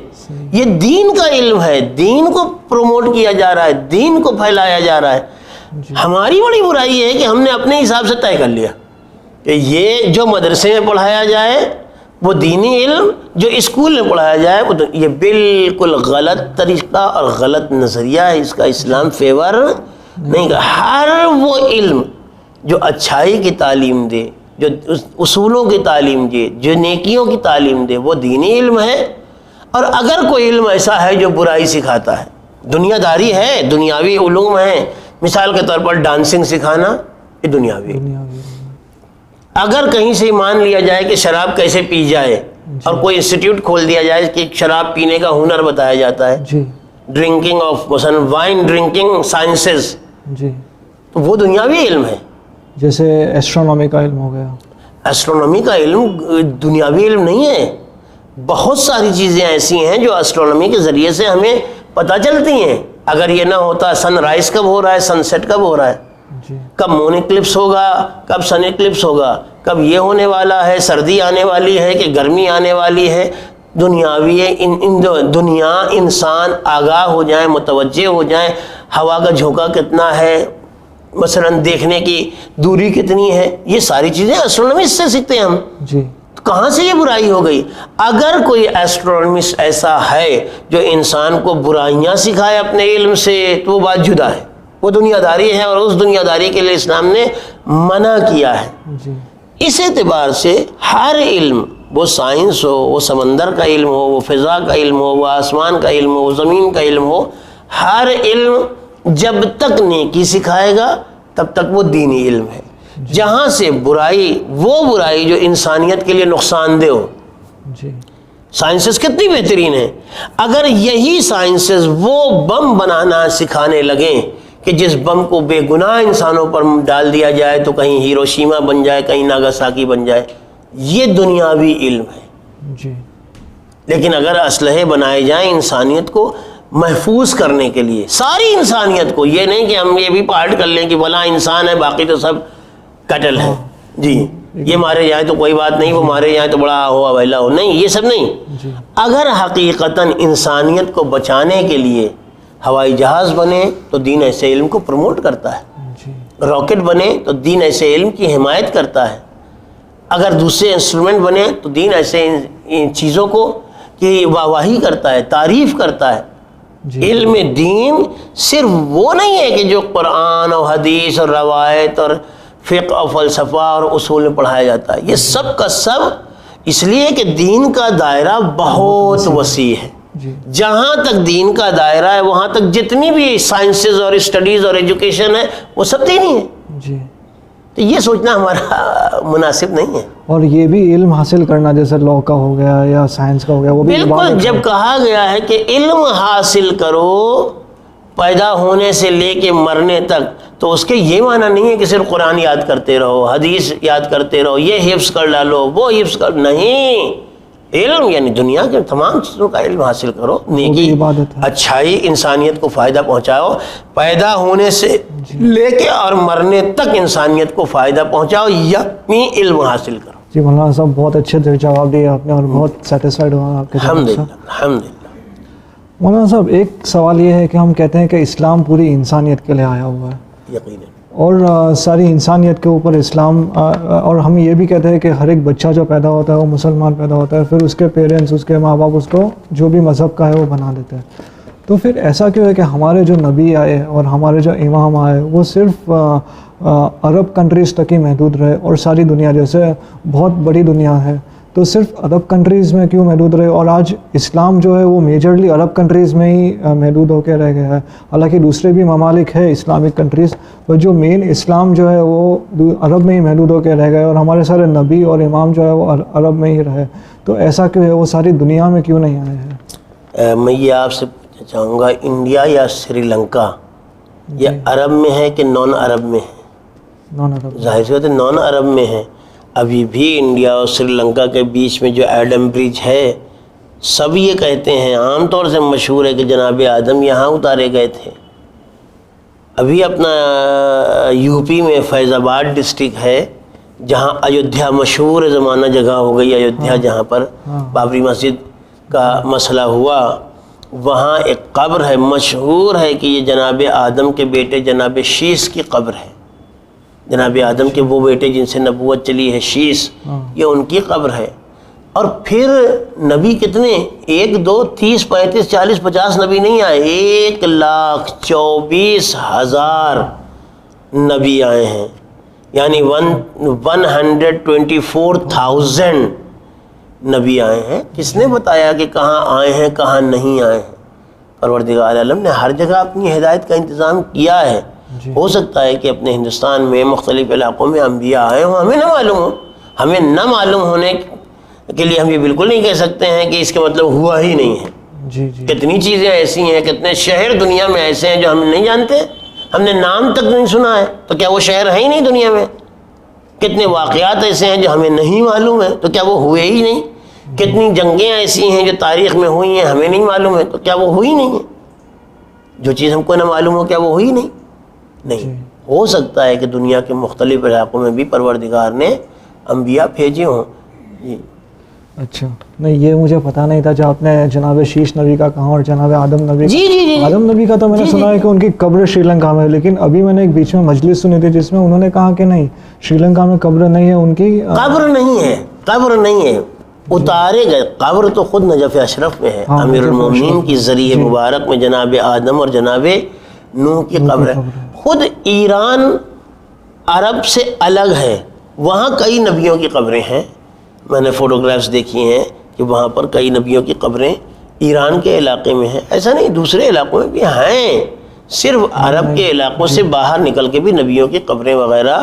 یہ دین کا علم ہے, دین کو پروموٹ کیا جا رہا ہے, دین کو پھیلایا جا رہا ہے. ہماری بڑی برائی ہے کہ ہم نے اپنے حساب سے طے کر لیا کہ یہ جو مدرسے میں پڑھایا جائے وہ دینی علم, جو اسکول میں پڑھایا جائے وہ یہ بالکل غلط طریقہ اور غلط نظریہ ہے. اس کا اسلام فیور نہیں کر. ہر وہ علم جو اچھائی کی تعلیم دے, جو اصولوں کی تعلیم دے, جو نیکیوں کی تعلیم دے, وہ دینی علم ہے. اور اگر کوئی علم ایسا ہے جو برائی سکھاتا ہے, دنیا داری ہے, دنیاوی علوم ہیں, مثال کے طور پر ڈانسنگ سکھانا, یہ دنیاوی. اگر کہیں سے مان لیا جائے کہ شراب کیسے پی جائے اور کوئی انسٹیٹیوٹ کھول دیا جائے کہ شراب پینے کا ہنر بتایا جاتا ہے, ڈرنکنگ آف مثلا وائن ڈرنکنگ سائنسز, تو وہ دنیاوی علم ہے. جیسے ایسٹرونومی کا علم ہو گیا. ایسٹرونومی کا علم دنیاوی علم نہیں ہے. بہت ساری چیزیں ایسی ہیں جو ایسٹرونومی کے ذریعے سے ہمیں پتہ چلتی ہیں. اگر یہ نہ ہوتا سن رائز کب ہو رہا ہے, سن سیٹ کب ہو رہا ہے, کب مون ایکلپس ہوگا, کب سن ایکلپس ہوگا, کب یہ ہونے والا ہے, سردی آنے والی ہے کہ گرمی آنے والی ہے, دنیاوی ہے. دنیا انسان آگاہ ہو جائیں, متوجہ ہو جائیں, ہوا کا جھونکا کتنا ہے, مثلا دیکھنے کی دوری کتنی ہے, یہ ساری چیزیں ایسٹرونومسٹ سے سیکھتے ہیں ہم. کہاں سے یہ برائی ہو گئی؟ اگر کوئی ایسٹرونومسٹ ایسا ہے جو انسان کو برائیاں سکھائے اپنے علم سے تو وہ بات جدا ہے, وہ دنیا داری ہے, اور اس دنیا داری کے لیے اسلام نے منع کیا ہے. اس اعتبار سے ہر علم, وہ سائنس ہو, وہ سمندر کا علم ہو, وہ فضا کا علم ہو, وہ آسمان کا علم ہو, وہ زمین کا علم ہو, ہر علم جب تک نیکی سکھائے گا تب تک وہ دینی علم ہے. جہاں سے برائی, وہ برائی جو انسانیت کے لیے نقصان دہ ہو. سائنسز کتنی بہترین ہیں. اگر یہی سائنسز وہ بم بنانا سکھانے لگیں کہ جس بم کو بے گناہ انسانوں پر ڈال دیا جائے تو کہیں ہیروشیما بن جائے, کہیں ناگاساکی بن جائے, یہ دنیاوی علم ہے. لیکن اگر اسلحے بنائے جائیں انسانیت کو محفوظ کرنے کے لیے, ساری انسانیت کو, یہ نہیں کہ ہم یہ بھی پارٹ کر لیں کہ بھلا انسان ہے باقی تو سب کٹل ہے, جی یہ مارے جائیں تو کوئی بات نہیں, وہ مارے جائیں تو بڑا ہو اویلا ہو, نہیں, یہ سب نہیں. اگر حقیقتاً انسانیت کو بچانے کے لیے ہوائی جہاز بنے تو دین ایسے علم کو پروموٹ کرتا ہے, راکٹ بنے تو دین ایسے علم کی حمایت کرتا ہے, اگر دوسرے انسٹرومنٹ بنے تو دین ایسے ان چیزوں کو کی واہواہی کرتا ہے, تعریف کرتا ہے. علم دین صرف وہ نہیں ہے کہ جو قرآن اور حدیث اور روایت اور فقہ اور فلسفہ اور اصول میں پڑھایا جاتا ہے, یہ سب کا سب اس لیے کہ دین کا دائرہ بہت وسیع ہے. جہاں تک دین کا دائرہ ہے وہاں تک جتنی بھی سائنسز اور اسٹڈیز اور ایجوکیشن ہے وہ سب دینی ہے. تو یہ سوچنا ہمارا مناسب نہیں ہے. اور یہ بھی علم حاصل کرنا جیسے لاء کا ہو گیا یا سائنس کا ہو گیا, وہ بھی بالکل. جب کہا گیا ہے کہ علم حاصل کرو پیدا ہونے سے لے کے مرنے تک, تو اس کے یہ معنی نہیں ہے کہ صرف قرآن یاد کرتے رہو, حدیث یاد کرتے رہو, یہ حفظ کر ڈالو, وہ حفظ کر, نہیں. علم یعنی دنیا کے تمام چیزوں کا علم حاصل کرو, نیکی اچھائی انسانیت کو فائدہ پہنچاؤ, پیدا ہونے سے لے کے اور مرنے تک انسانیت کو فائدہ پہنچاؤ, یعنی علم حاصل کرو. جی مولانا صاحب بہت اچھے جواب دیے آپ نے اور بہت سیٹسفائیڈ ہوا آپ کے جواب سے. الحمدللہ. مولانا صاحب ایک سوال یہ ہے کہ ہم کہتے ہیں کہ اسلام پوری انسانیت کے لیے آیا ہوا ہے, یقیناً, اور ساری انسانیت کے اوپر اسلام, اور ہم یہ بھی کہتے ہیں کہ ہر ایک بچہ جو پیدا ہوتا ہے وہ مسلمان پیدا ہوتا ہے, پھر اس کے پیرنٹس, اس کے ماں باپ اس کو جو بھی مذہب کا ہے وہ بنا دیتے ہیں. تو پھر ایسا کیوں ہے کہ ہمارے جو نبی آئے اور ہمارے جو امام آئے وہ صرف عرب کنٹریز تک ہی محدود رہے, اور ساری دنیا جیسے بہت بڑی دنیا ہے تو صرف عرب کنٹریز میں کیوں محدود رہے، اور آج اسلام جو ہے وہ میجرلی عرب کنٹریز میں ہی محدود ہو کے رہ گیا ہے. حالانکہ دوسرے بھی ممالک ہے اسلامک کنٹریز، پر جو مین اسلام جو ہے وہ عرب میں ہی محدود ہو کے رہ گئے، اور ہمارے سارے نبی اور امام جو ہے وہ عرب میں ہی رہے. تو ایسا کیوں ہے، وہ ساری دنیا میں کیوں نہیں آئے ہیں؟ میں یہ آپ سے پوچھنا چاہوں گا، انڈیا یا سری لنکا یہ عرب میں ہے کہ نان عرب میں ہے؟ نان عرب. ظاہر سی بات ہے نان عرب میں ہے. ابھی بھی انڈیا اور سری لنکا کے بیچ میں جو ایڈم برج ہے، سب یہ کہتے ہیں، عام طور سے مشہور ہے کہ جناب آدم یہاں اتارے گئے تھے. ابھی اپنا یو پی میں فیض آباد ڈسٹرکٹ ہے جہاں ایودھیا مشہور زمانہ جگہ ہو گئی ایودھیا، جہاں پر بابری مسجد کا مسئلہ ہوا، وہاں ایک قبر ہے، مشہور ہے کہ یہ جناب آدم کے بیٹے جناب شیش کی قبر ہے. جناب آدم کے وہ بیٹے جن سے نبوت چلی ہے، شیش، یہ ان کی قبر ہے. اور پھر نبی کتنے، 1 2 30 35 40 50 نبی نہیں آئے، 1,24,000 نبی آئے ہیں، یعنی 124,000 نبی آئے ہیں. کس نے بتایا کہ کہاں آئے ہیں کہاں نہیں آئے ہیں؟ پروردگار عالم نے ہر جگہ اپنی ہدایت کا انتظام کیا ہے. ہو سکتا ہے کہ اپنے ہندوستان میں مختلف علاقوں میں انبیاء آئے ہوں، ہمیں نہ معلوم ہو. ہمیں نہ معلوم ہونے کے لیے ہم یہ بالکل نہیں کہہ سکتے ہیں کہ اس کے مطلب ہوا ہی نہیں ہے. جی جی. کتنی چیزیں ایسی ہیں، کتنے شہر دنیا میں ایسے ہیں جو ہم نہیں جانتے، ہم نے نام تک نہیں سنا ہے، تو کیا وہ شہر ہے ہی نہیں دنیا میں؟ کتنے واقعات ایسے ہیں جو ہمیں نہیں معلوم ہے، تو کیا وہ ہوئے ہی نہیں؟ کتنی جنگیں ایسی ہیں جو تاریخ میں ہوئی ہیں، ہمیں نہیں معلوم ہے، تو کیا وہ ہوئی نہیں ہے؟ جو چیز ہم کو نہ معلوم ہو، کیا وہ ہوئی نہیں؟ نہیں. ہو سکتا ہے کہ دنیا کے مختلف علاقوں میں بھی پروردگار نے انبیاء بھیجے ہوں. جی اچھا، نہیں یہ مجھے پتہ نہیں تھا. جو آپ نے جناب شیش نبی کا کہا اور جناب آدم نبی، آدم نبی کا تو میں نے سنا ہے کہ ان کی قبر شری لنکا میں، لیکن ابھی میں نے ایک بیچ میں مجلس سنی تھی جس میں انہوں نے کہا کہ نہیں، شری لنکا میں قبر نہیں ہے ان کی. قبر نہیں ہے، قبر نہیں ہے، اتارے گئے. قبر تو خود نجف اشرف میں ہے، امیر المومنین کی ذریعہ مبارک میں جناب آدم اور جناب نوح کی قبر ہے. خود ایران عرب سے الگ ہے، وہاں کئی نبیوں کی قبریں ہیں. میں نے فوٹوگرافز دیکھی ہیں کہ وہاں پر کئی نبیوں کی قبریں ایران کے علاقے میں ہیں. ایسا نہیں، دوسرے علاقوں میں بھی ہیں، صرف عرب کے علاقوں سے باہر نکل کے بھی نبیوں کی قبریں وغیرہ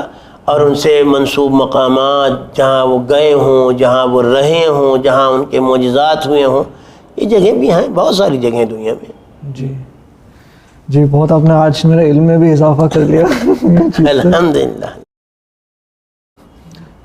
اور ان سے منسوب مقامات، جہاں وہ گئے ہوں، جہاں وہ رہے ہوں، جہاں ان کے معجزات ہوئے ہوں، یہ جگہیں بھی ہیں، بہت ساری جگہیں دنیا میں. جی جی، بہت آپ نے آج میرے علم میں بھی اضافہ کر لیا. الحمدللہ.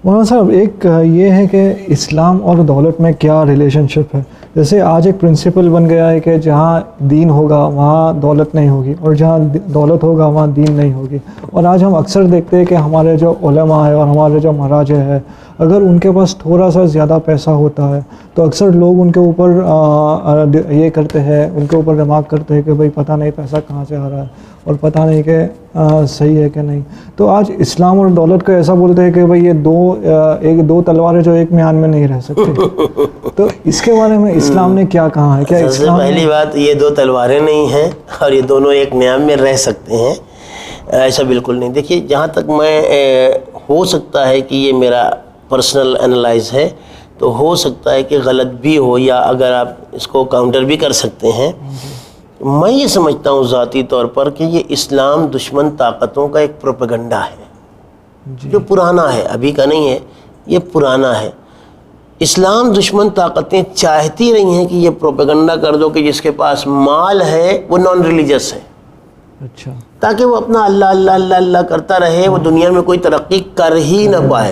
مولانا صاحب، ایک یہ ہے کہ اسلام اور دولت میں کیا ریلیشن شپ ہے. جیسے آج ایک پرنسپل بن گیا ہے کہ جہاں دین ہوگا وہاں دولت نہیں ہوگی، اور جہاں دولت ہوگا وہاں دین نہیں ہوگی. اور آج ہم اکثر دیکھتے ہیں کہ ہمارے جو علماء ہیں اور ہمارے جو مراجع ہیں، اگر ان کے پاس تھوڑا سا زیادہ پیسہ ہوتا ہے تو اکثر لوگ ان کے اوپر یہ کرتے ہیں، ان کے اوپر ریمارک کرتے ہیں کہ بھئی پتہ نہیں پیسہ کہاں سے آ رہا ہے اور پتہ نہیں کہ صحیح ہے کہ نہیں. تو آج اسلام اور دولت کو ایسا بولتے ہیں کہ بھئی یہ دو تلواریں جو ایک میان میں نہیں رہ سکتی. تو اس کے بارے میں اسلام نے کیا کہا ہے؟ کیا سب سے پہلی بات، یہ 2 تلواریں نہیں ہیں اور یہ دونوں ایک میان میں رہ سکتے ہیں، ایسا بالکل نہیں. دیکھیے، جہاں تک میں ہو سکتا ہے کہ یہ میرا پرسنل انالائز ہے، تو ہو سکتا ہے کہ غلط بھی ہو، یا اگر آپ اس کو کاؤنٹر بھی کر سکتے ہیں. میں یہ سمجھتا ہوں ذاتی طور پر کہ یہ اسلام دشمن طاقتوں کا ایک پروپیگنڈا ہے جو پرانا ہے، ابھی کا نہیں ہے، یہ پرانا ہے. اسلام دشمن طاقتیں چاہتی رہی ہیں کہ یہ پروپیگنڈا کر دو کہ جس کے پاس مال ہے وہ نان ریلیجس ہے. اچھا. تاکہ وہ اپنا اللہ اللہ اللہ اللہ کرتا رہے، وہ دنیا میں کوئی ترقی کر ہی نہ پائے.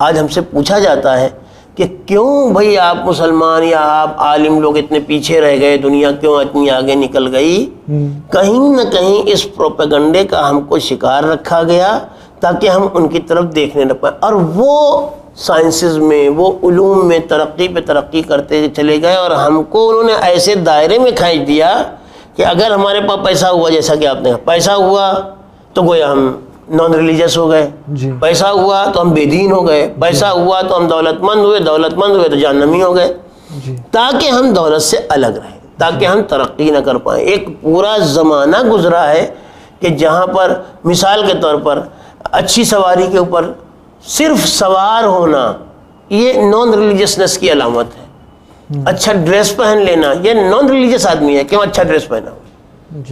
آج ہم سے پوچھا جاتا ہے کہ کیوں بھئی آپ مسلمان یا آپ عالم لوگ اتنے پیچھے رہ گئے، دنیا کیوں اتنی آگے نکل گئی؟ کہیں نہ کہیں اس پروپیگنڈے کا ہم کو شکار رکھا گیا تاکہ ہم ان کی طرف دیکھنے نہ پائیں، اور وہ سائنسز میں، وہ علوم میں ترقی پہ ترقی کرتے چلے گئے، اور ہم کو انہوں نے ایسے دائرے میں کھینچ دیا کہ اگر ہمارے پاس پیسہ ہوا، جیسا کہ آپ نے کہا پیسہ ہوا تو گویا ہم نان ریلیجس ہو گئے، پیسہ ہوا تو ہم بے دین ہو گئے، پیسہ ہوا تو ہم دولت مند ہوئے، دولت مند ہوئے تو جہنمی ہو گئے، تاکہ ہم دولت سے الگ رہیں، تاکہ ہم ترقی نہ کر پائیں. ایک پورا زمانہ گزرا ہے کہ جہاں پر مثال کے طور پر اچھی سواری کے اوپر صرف سوار ہونا یہ نان ریلیجسنس کی علامت ہے. اچھا ڈریس پہن لینا، یہ نان ریلیجس آدمی ہے، کیوں اچھا ڈریس پہنا ہو.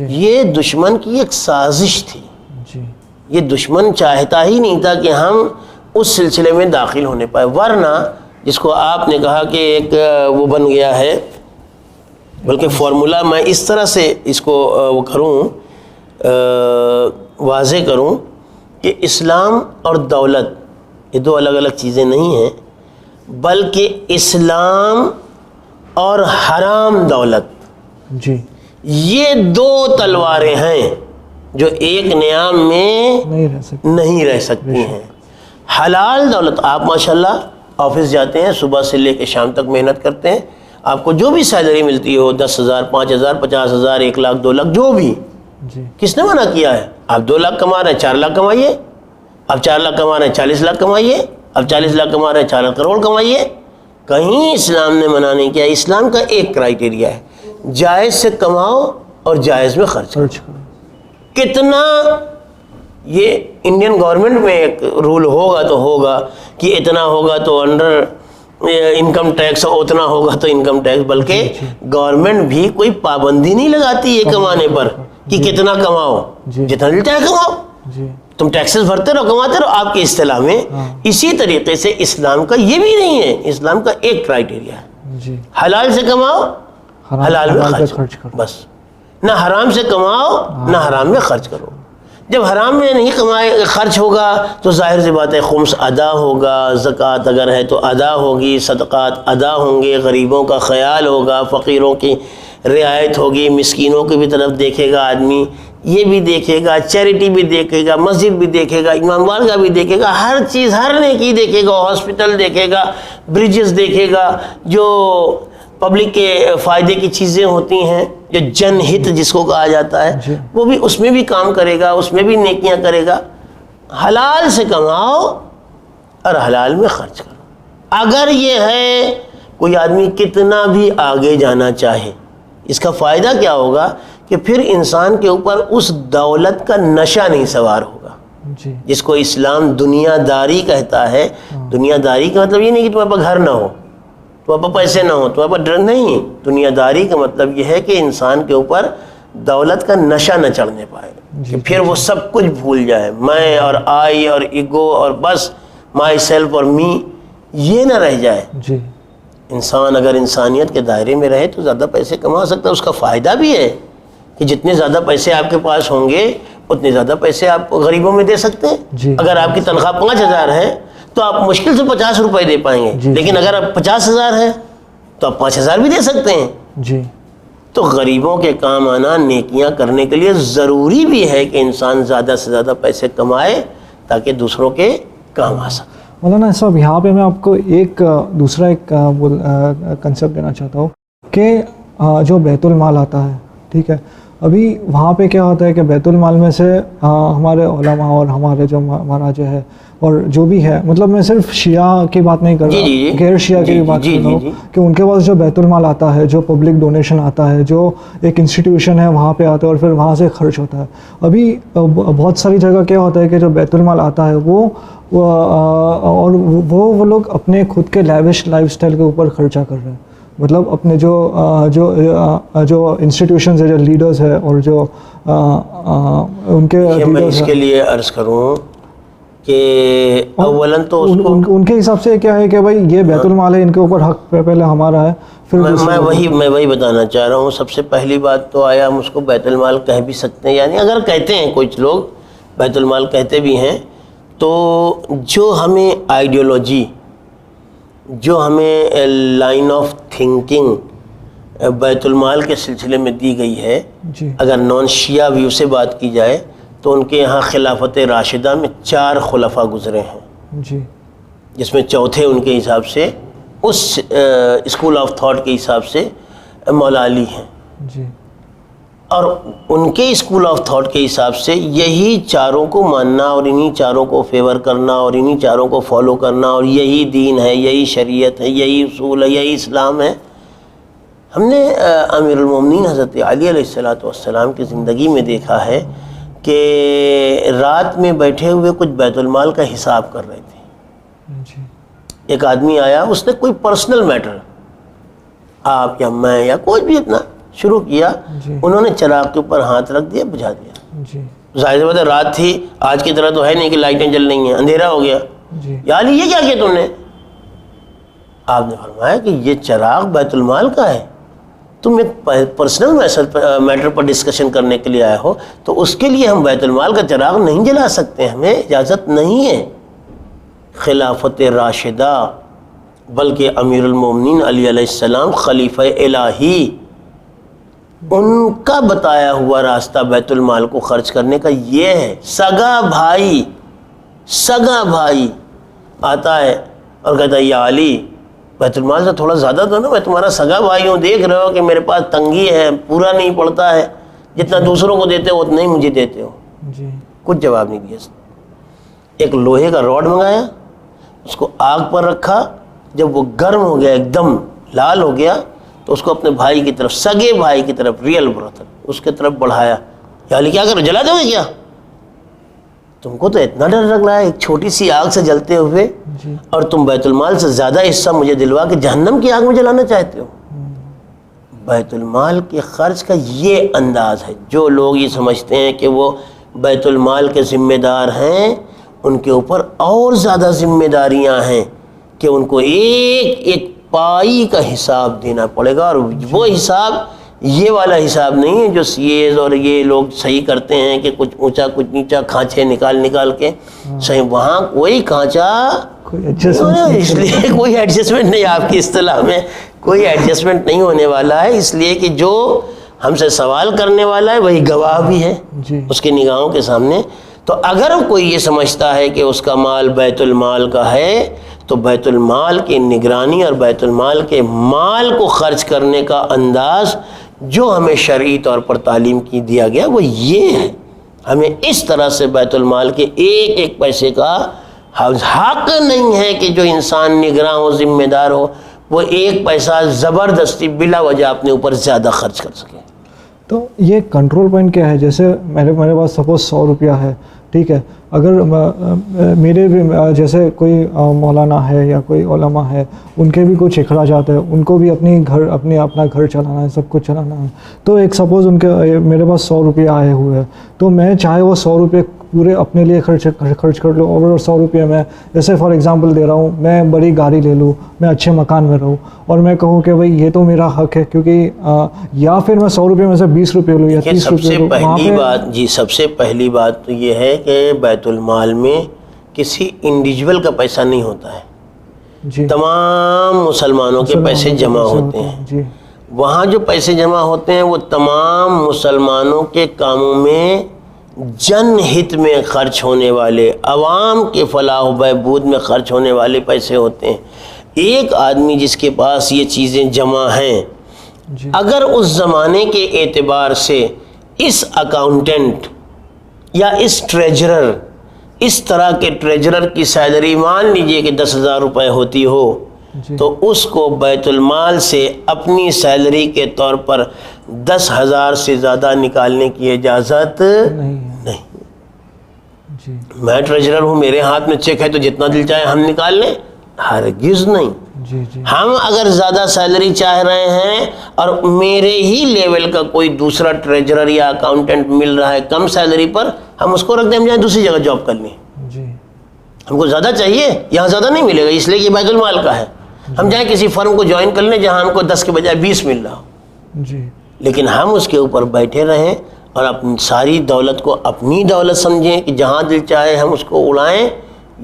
یہ دشمن کی ایک سازش تھی. یہ دشمن چاہتا ہی نہیں تھا کہ ہم اس سلسلے میں داخل ہونے پائے. ورنہ جس کو آپ نے کہا کہ ایک وہ بن گیا ہے، بلکہ فارمولا میں اس طرح سے اس کو وہ کروں، واضح کروں کہ اسلام اور دولت یہ دو الگ الگ چیزیں نہیں ہیں، بلکہ اسلام اور حرام دولت یہ دو تلواریں ہیں جو ایک نیام میں نہیں رہ سکتی ہیں. حلال دولت، آپ ماشاءاللہ آفس جاتے ہیں، صبح سے لے کے شام تک محنت کرتے ہیں، آپ کو جو بھی سیلری ملتی ہو 10,000 5,000 50,000 1 لاکھ 2 لاکھ جو بھی، کس نے منع کیا ہے؟ آپ 2 لاکھ کما رہے ہیں 4 لاکھ کمائیے، آپ 4 لاکھ کما رہے ہیں 40 لاکھ کمائیے، آپ 40 لاکھ کما رہے ہیں 4 کروڑ کمائیے. کہیں اسلام نے منع نہیں کیا. اسلام کا ایک کرائیٹیریا ہے، جائز سے کماؤ اور جائز میں خرچ کرو. کتنا یہ انڈین گورنمنٹ میں ایک رول ہوگا تو ہوگا کہ اتنا ہوگا تو انڈر انکم ٹیکس، اتنا ہوگا تو انکم ٹیکس، بلکہ گورنمنٹ بھی کوئی پابندی نہیں لگاتی یہ کمانے پر کہ کتنا کماؤ، جتنا ملتا ہے کماؤ، تم ٹیکسز بھرتے رہو کماتے رہو آپ کی اصطلاح میں. اسی طریقے سے اسلام کا یہ بھی نہیں ہے. اسلام کا ایک کرائیٹیریا ہے، حلال سے کماؤ حلال میں خرچ کرو، بس. نہ حرام سے کماؤ نہ حرام میں خرچ کرو. جب حرام میں نہیں کمائے خرچ ہوگا تو ظاہر سی بات ہے خمس ادا ہوگا، زکوٰۃ اگر ہے تو ادا ہوگی، صدقات ادا ہوں گے، غریبوں کا خیال ہوگا، فقیروں کی رعایت ہوگی، مسکینوں کی بھی طرف دیکھے گا آدمی، یہ بھی دیکھے گا، چیریٹی بھی دیکھے گا، مسجد بھی دیکھے گا، امام بارگاہ بھی دیکھے گا، ہر چیز ہر نیکی دیکھے گا، ہاسپٹل دیکھے گا، بریجز دیکھے گا، جو پبلک کے فائدے کی چیزیں ہوتی ہیں، جو جن ہت جس کو کہا جاتا ہے، وہ بھی اس میں بھی کام کرے گا، اس میں بھی نیکیاں کرے گا. حلال سے کماؤ اور حلال میں خرچ کرو. اگر یہ ہے کوئی آدمی کتنا بھی آگے جانا چاہے، اس کا فائدہ کیا ہوگا کہ پھر انسان کے اوپر اس دولت کا نشہ نہیں سوار ہوگا جس کو اسلام دنیا داری کہتا ہے. دنیا داری کا مطلب یہ نہیں کہ تمہارے پاس گھر نہ ہو، تمہارے پاس پیسے نہ ہو، تمہارے پاس ڈر نہیں. دنیا داری کا مطلب یہ ہے کہ انسان کے اوپر دولت کا نشہ نہ چڑھنے پائے، کہ پھر وہ سب کچھ بھول جائے، میں اور آئی اور ایگو اور بس مائی سیلف اور می، یہ نہ رہ جائے. انسان اگر انسانیت کے دائرے میں رہے تو زیادہ پیسے کما سکتا ہے. اس کا فائدہ بھی ہے کہ جتنے زیادہ پیسے آپ کے پاس ہوں گے اتنے زیادہ پیسے آپ غریبوں میں دے سکتے ہیں. اگر آپ کی تنخواہ 5,000 ہے تو آپ مشکل سے 50 روپے دے پائیں گے، لیکن اگر آپ 50,000 ہے تو آپ 5,000 بھی دے سکتے ہیں. تو غریبوں کے کام آنا، نیکیاں کرنے کے لیے ضروری بھی ہے کہ انسان زیادہ سے زیادہ پیسے کمائے تاکہ دوسروں کے کام آ سکے. مولانا صاحب یہاں پہ میں آپ کو ایک دوسرا کنسیپٹ دینا چاہتا ہوں کہ جو بیت المال آتا ہے، ٹھیک ہے، ابھی وہاں پہ کیا ہوتا ہے کہ بیت المال میں سے ہمارے علماء اور ہمارے جو مہاراج ہے اور جو بھی ہے، مطلب میں صرف شیعہ کی بات نہیں کر رہا، غیر شیعہ کی بھی بات کر رہا ہوں کہ ان کے پاس جو بیت المال آتا ہے، جو پبلک ڈونیشن آتا ہے، جو ایک انسٹیٹیوشن ہے وہاں پہ آتا ہے اور پھر وہاں سے خرچ ہوتا ہے. ابھی بہت ساری جگہ کیا ہوتا ہے کہ جو بیت المال آتا ہے اور وہ لوگ اپنے خود کے لیوش لائف سٹائل کے اوپر خرچہ کر رہے ہیں. مطلب اپنے جو انسٹیٹیوشنز ہے، جو لیڈرز ہے اور جو ان کے میں اس کے لیے عرض کروں کہ اولاً تو ان کے حساب سے کیا ہے کہ بھائی یہ بیت المال ہے، ان کے اوپر حق پہلے ہمارا ہے. پھر میں وہی بتانا چاہ رہا ہوں. سب سے پہلی بات تو آیا ہم اس کو بیت المال کہہ بھی سکتے ہیں، یعنی اگر کہتے ہیں کچھ لوگ بیت المال کہتے بھی ہیں، تو جو ہمیں آئیڈیالوجی، جو ہمیں لائن آف تھنکنگ بیت المال کے سلسلے میں دی گئی ہے، اگر نان شیعہ ویو سے بات کی جائے تو ان کے یہاں خلافت راشدہ میں 4 خلفاء گزرے ہیں، جس میں چوتھے ان کے حساب سے اس اسکول آف تھاٹ کے حساب سے مولا علی ہیں. اور ان کے اسکول آف تھاٹ کے حساب سے یہی چاروں کو ماننا اور انہی چاروں کو فیور کرنا اور انہی چاروں کو فالو کرنا، اور یہی دین ہے، یہی شریعت ہے، یہی اصول ہے، یہی اسلام ہے. ہم نے امیر المومنین حضرت علی علیہ السلام کی زندگی میں دیکھا ہے کہ رات میں بیٹھے ہوئے کچھ بیت المال کا حساب کر رہے تھے. ایک آدمی آیا, اس نے کوئی پرسنل میٹر, آپ یا میں یا کوئی بھی اپنا شروع کیا, انہوں نے چراغ کے اوپر ہاتھ رکھ دیا, بجھا دیا. ظاہر بات ہے رات تھی, آج کی طرح تو ہے نہیں کہ لائٹیں جل رہی ہیں, اندھیرا ہو گیا. یا علی یہ کیا کیا تم نے؟ آپ نے فرمایا کہ یہ چراغ بیت المال کا ہے, تم ایک پرسنل میٹر پر ڈسکشن کرنے کے لیے آئے ہو, تو اس کے لیے ہم بیت المال کا چراغ نہیں جلا سکتے, ہمیں اجازت نہیں ہے. خلافت راشدہ, بلکہ امیر المومنین علی علیہ السلام خلیفہ الہی, ان کا بتایا ہوا راستہ بیت المال کو خرچ کرنے کا یہ ہے. سگا بھائی آتا ہے اور کہتا ہے یا علی بیت المال سے تھوڑا زیادہ دو نا, میں تمہارا سگا بھائی ہوں, دیکھ رہے ہو کہ میرے پاس تنگی ہے, پورا نہیں پڑتا ہے, جتنا دوسروں کو دیتے ہو اتنا ہی مجھے دیتے ہو. کچھ جواب نہیں دیا. ایک لوہے کا راڈ منگایا, اس کو آگ پر رکھا, جب وہ گرم ہو گیا, ایک دم لال ہو گیا, تو اس کو اپنے بھائی کی طرف, سگے بھائی کی طرف, ریئل برادر, اس کی طرف بڑھایا. یا علی کیا کرو, جلا دو گے کیا؟ تم کو تو اتنا ڈر لگ رہا ہے ایک چھوٹی سی آگ سے جلتے ہوئے, اور تم بیت المال سے زیادہ حصہ مجھے دلوا کے جہنم کی آگ میں جلانا چاہتے ہو. بیت المال کے خرچ کا یہ انداز ہے. جو لوگ یہ سمجھتے ہیں کہ وہ بیت المال کے ذمہ دار ہیں, ان کے اوپر اور زیادہ ذمہ داریاں ہیں کہ ان کو ایک ایک پائی کا حساب دینا پڑے گا. اور وہ حساب یہ والا حساب نہیں ہے جو سی ایز اور یہ لوگ صحیح کرتے ہیں کہ کچھ اونچا کچھ نیچا کھانچے نکال کے صحیح. وہاں کوئی کھانچا, اس لیے کوئی ایڈجسٹمنٹ نہیں, آپ کی اصطلاح میں کوئی ایڈجسٹمنٹ نہیں ہونے والا ہے, اس لیے کہ جو ہم سے سوال کرنے والا ہے وہی گواہ بھی ہے اس کی نگاہوں کے سامنے. تو اگر کوئی یہ سمجھتا ہے کہ اس کا مال بیت المال کا ہے, تو بیت المال کی نگرانی اور بیت المال کے مال کو خرچ کرنے کا انداز جو ہمیں شرعی طور پر تعلیم کی دیا گیا وہ یہ ہے. ہمیں اس طرح سے بیت المال کے ایک ایک پیسے کا حق نہیں ہے کہ جو انسان نگراں ہو, ذمہ دار ہو, وہ ایک پیسہ زبردستی بلا وجہ اپنے اوپر زیادہ خرچ کر سکے. تو یہ کنٹرول پوائنٹ کیا ہے؟ جیسے میرے پاس سپوز 100 روپیہ ہے, ٹھیک ہے, اگر میرے بھی جیسے کوئی مولانا ہے یا کوئی علماء ہے, ان کے بھی کچھ اخراجات ہیں, ان کو بھی اپنا گھر چلانا ہے, سب کچھ چلانا ہے. تو ایک سپوز ان کے میرے پاس 100 روپیہ آئے ہوئے ہیں, تو میں چاہے وہ 100 روپئے پورے اپنے لیے خرچ کر لوں, اور 100 روپیہ میں جیسے فار ایگزامپل دے رہا ہوں, میں بڑی گاڑی لے لوں, میں اچھے مکان میں رہوں, اور میں کہوں کہ بھائی یہ تو میرا حق ہے, کیونکہ یا پھر میں 100 روپئے میں سے 20 روپئے لوں یا 30 روپئے لوں. سب سے پہلی بات تو یہ ہے کہ بیت المال میں کسی انڈیویجول کا پیسہ نہیں ہوتا ہے, تمام مسلمانوں کے پیسے جمع ہوتے ہیں. وہاں جو پیسے جمع ہوتے ہیں وہ تمام مسلمانوں کے کاموں میں, جن ہت میں خرچ ہونے والے, عوام کے فلاح و بہبود میں خرچ ہونے والے پیسے ہوتے ہیں. ایک آدمی جس کے پاس یہ چیزیں جمع ہیں, اگر اس زمانے کے اعتبار سے اس اکاؤنٹنٹ یا اس ٹریجرر, اس طرح کے ٹریجرر کی سیلری مان لیجئے کہ 10,000 روپے ہوتی ہو, تو اس کو بیت المال سے اپنی سیلری کے طور پر 10,000 سے زیادہ نکالنے کی اجازت نہیں. میں ٹریجرر ہوں, میرے ہاتھ میں چیک ہے تو جتنا دل چاہے ہم نکال لیں, ہرگز نہیں. ہم اگر زیادہ سیلری چاہ رہے ہیں اور میرے ہی لیول کا کوئی دوسرا ٹریجرر یا اکاؤنٹنٹ مل رہا ہے کم سیلری پر, ہم اس کو رکھ دیں, ہم جائیں دوسری جگہ جاب کر لیں. ہم کو زیادہ چاہیے, یہاں زیادہ نہیں ملے گا اس لیے کہ بیت المال کا ہے, ہم جائیں کسی فرم کو جوائن کر لیں جہاں ہم کو 10 کے بجائے 20 مل رہا ہو. لیکن ہم اس کے اوپر بیٹھے رہیں اور اپنی ساری دولت کو اپنی دولت سمجھیں کہ جہاں دل چاہے ہم اس کو اڑائیں,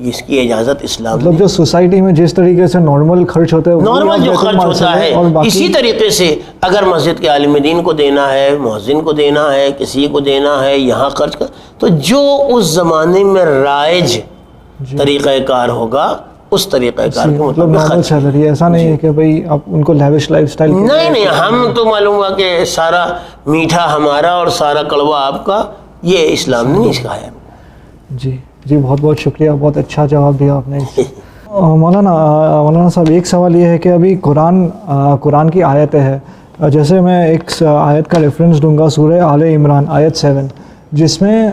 اس کی اجازت اسلام مطلب جو سوسائٹی میں جس طریقے سے نارمل خرچ ہوتا ہے, نارمل جو خرچ ہوتا ہے, اسی طریقے سے اگر مسجد کے عالم دین کو دینا ہے, مؤذن کو دینا ہے, کسی کو دینا ہے, یہاں خرچ کر, تو جو اس زمانے میں رائج طریقہ کار ہوگا اس طریقہ کار کے مطابق خرچ. ایسا نہیں ہے کہ بھئی آپ ان کو لیوش لائف سٹائل, نہیں, ہم تو معلوم ہوا کہ سارا میٹھا ہمارا اور سارا کڑوا آپ کا, یہ اسلام نے نہیں سکھایا. جی بہت بہت شکریہ, بہت اچھا جواب دیا آپ نے. مولانا صاحب, ایک سوال یہ ہے کہ ابھی قرآن کی آیتیں ہے, جیسے میں ایک آیت کا ریفرنس دوں گا, سورہ آل عمران آیت 7, جس میں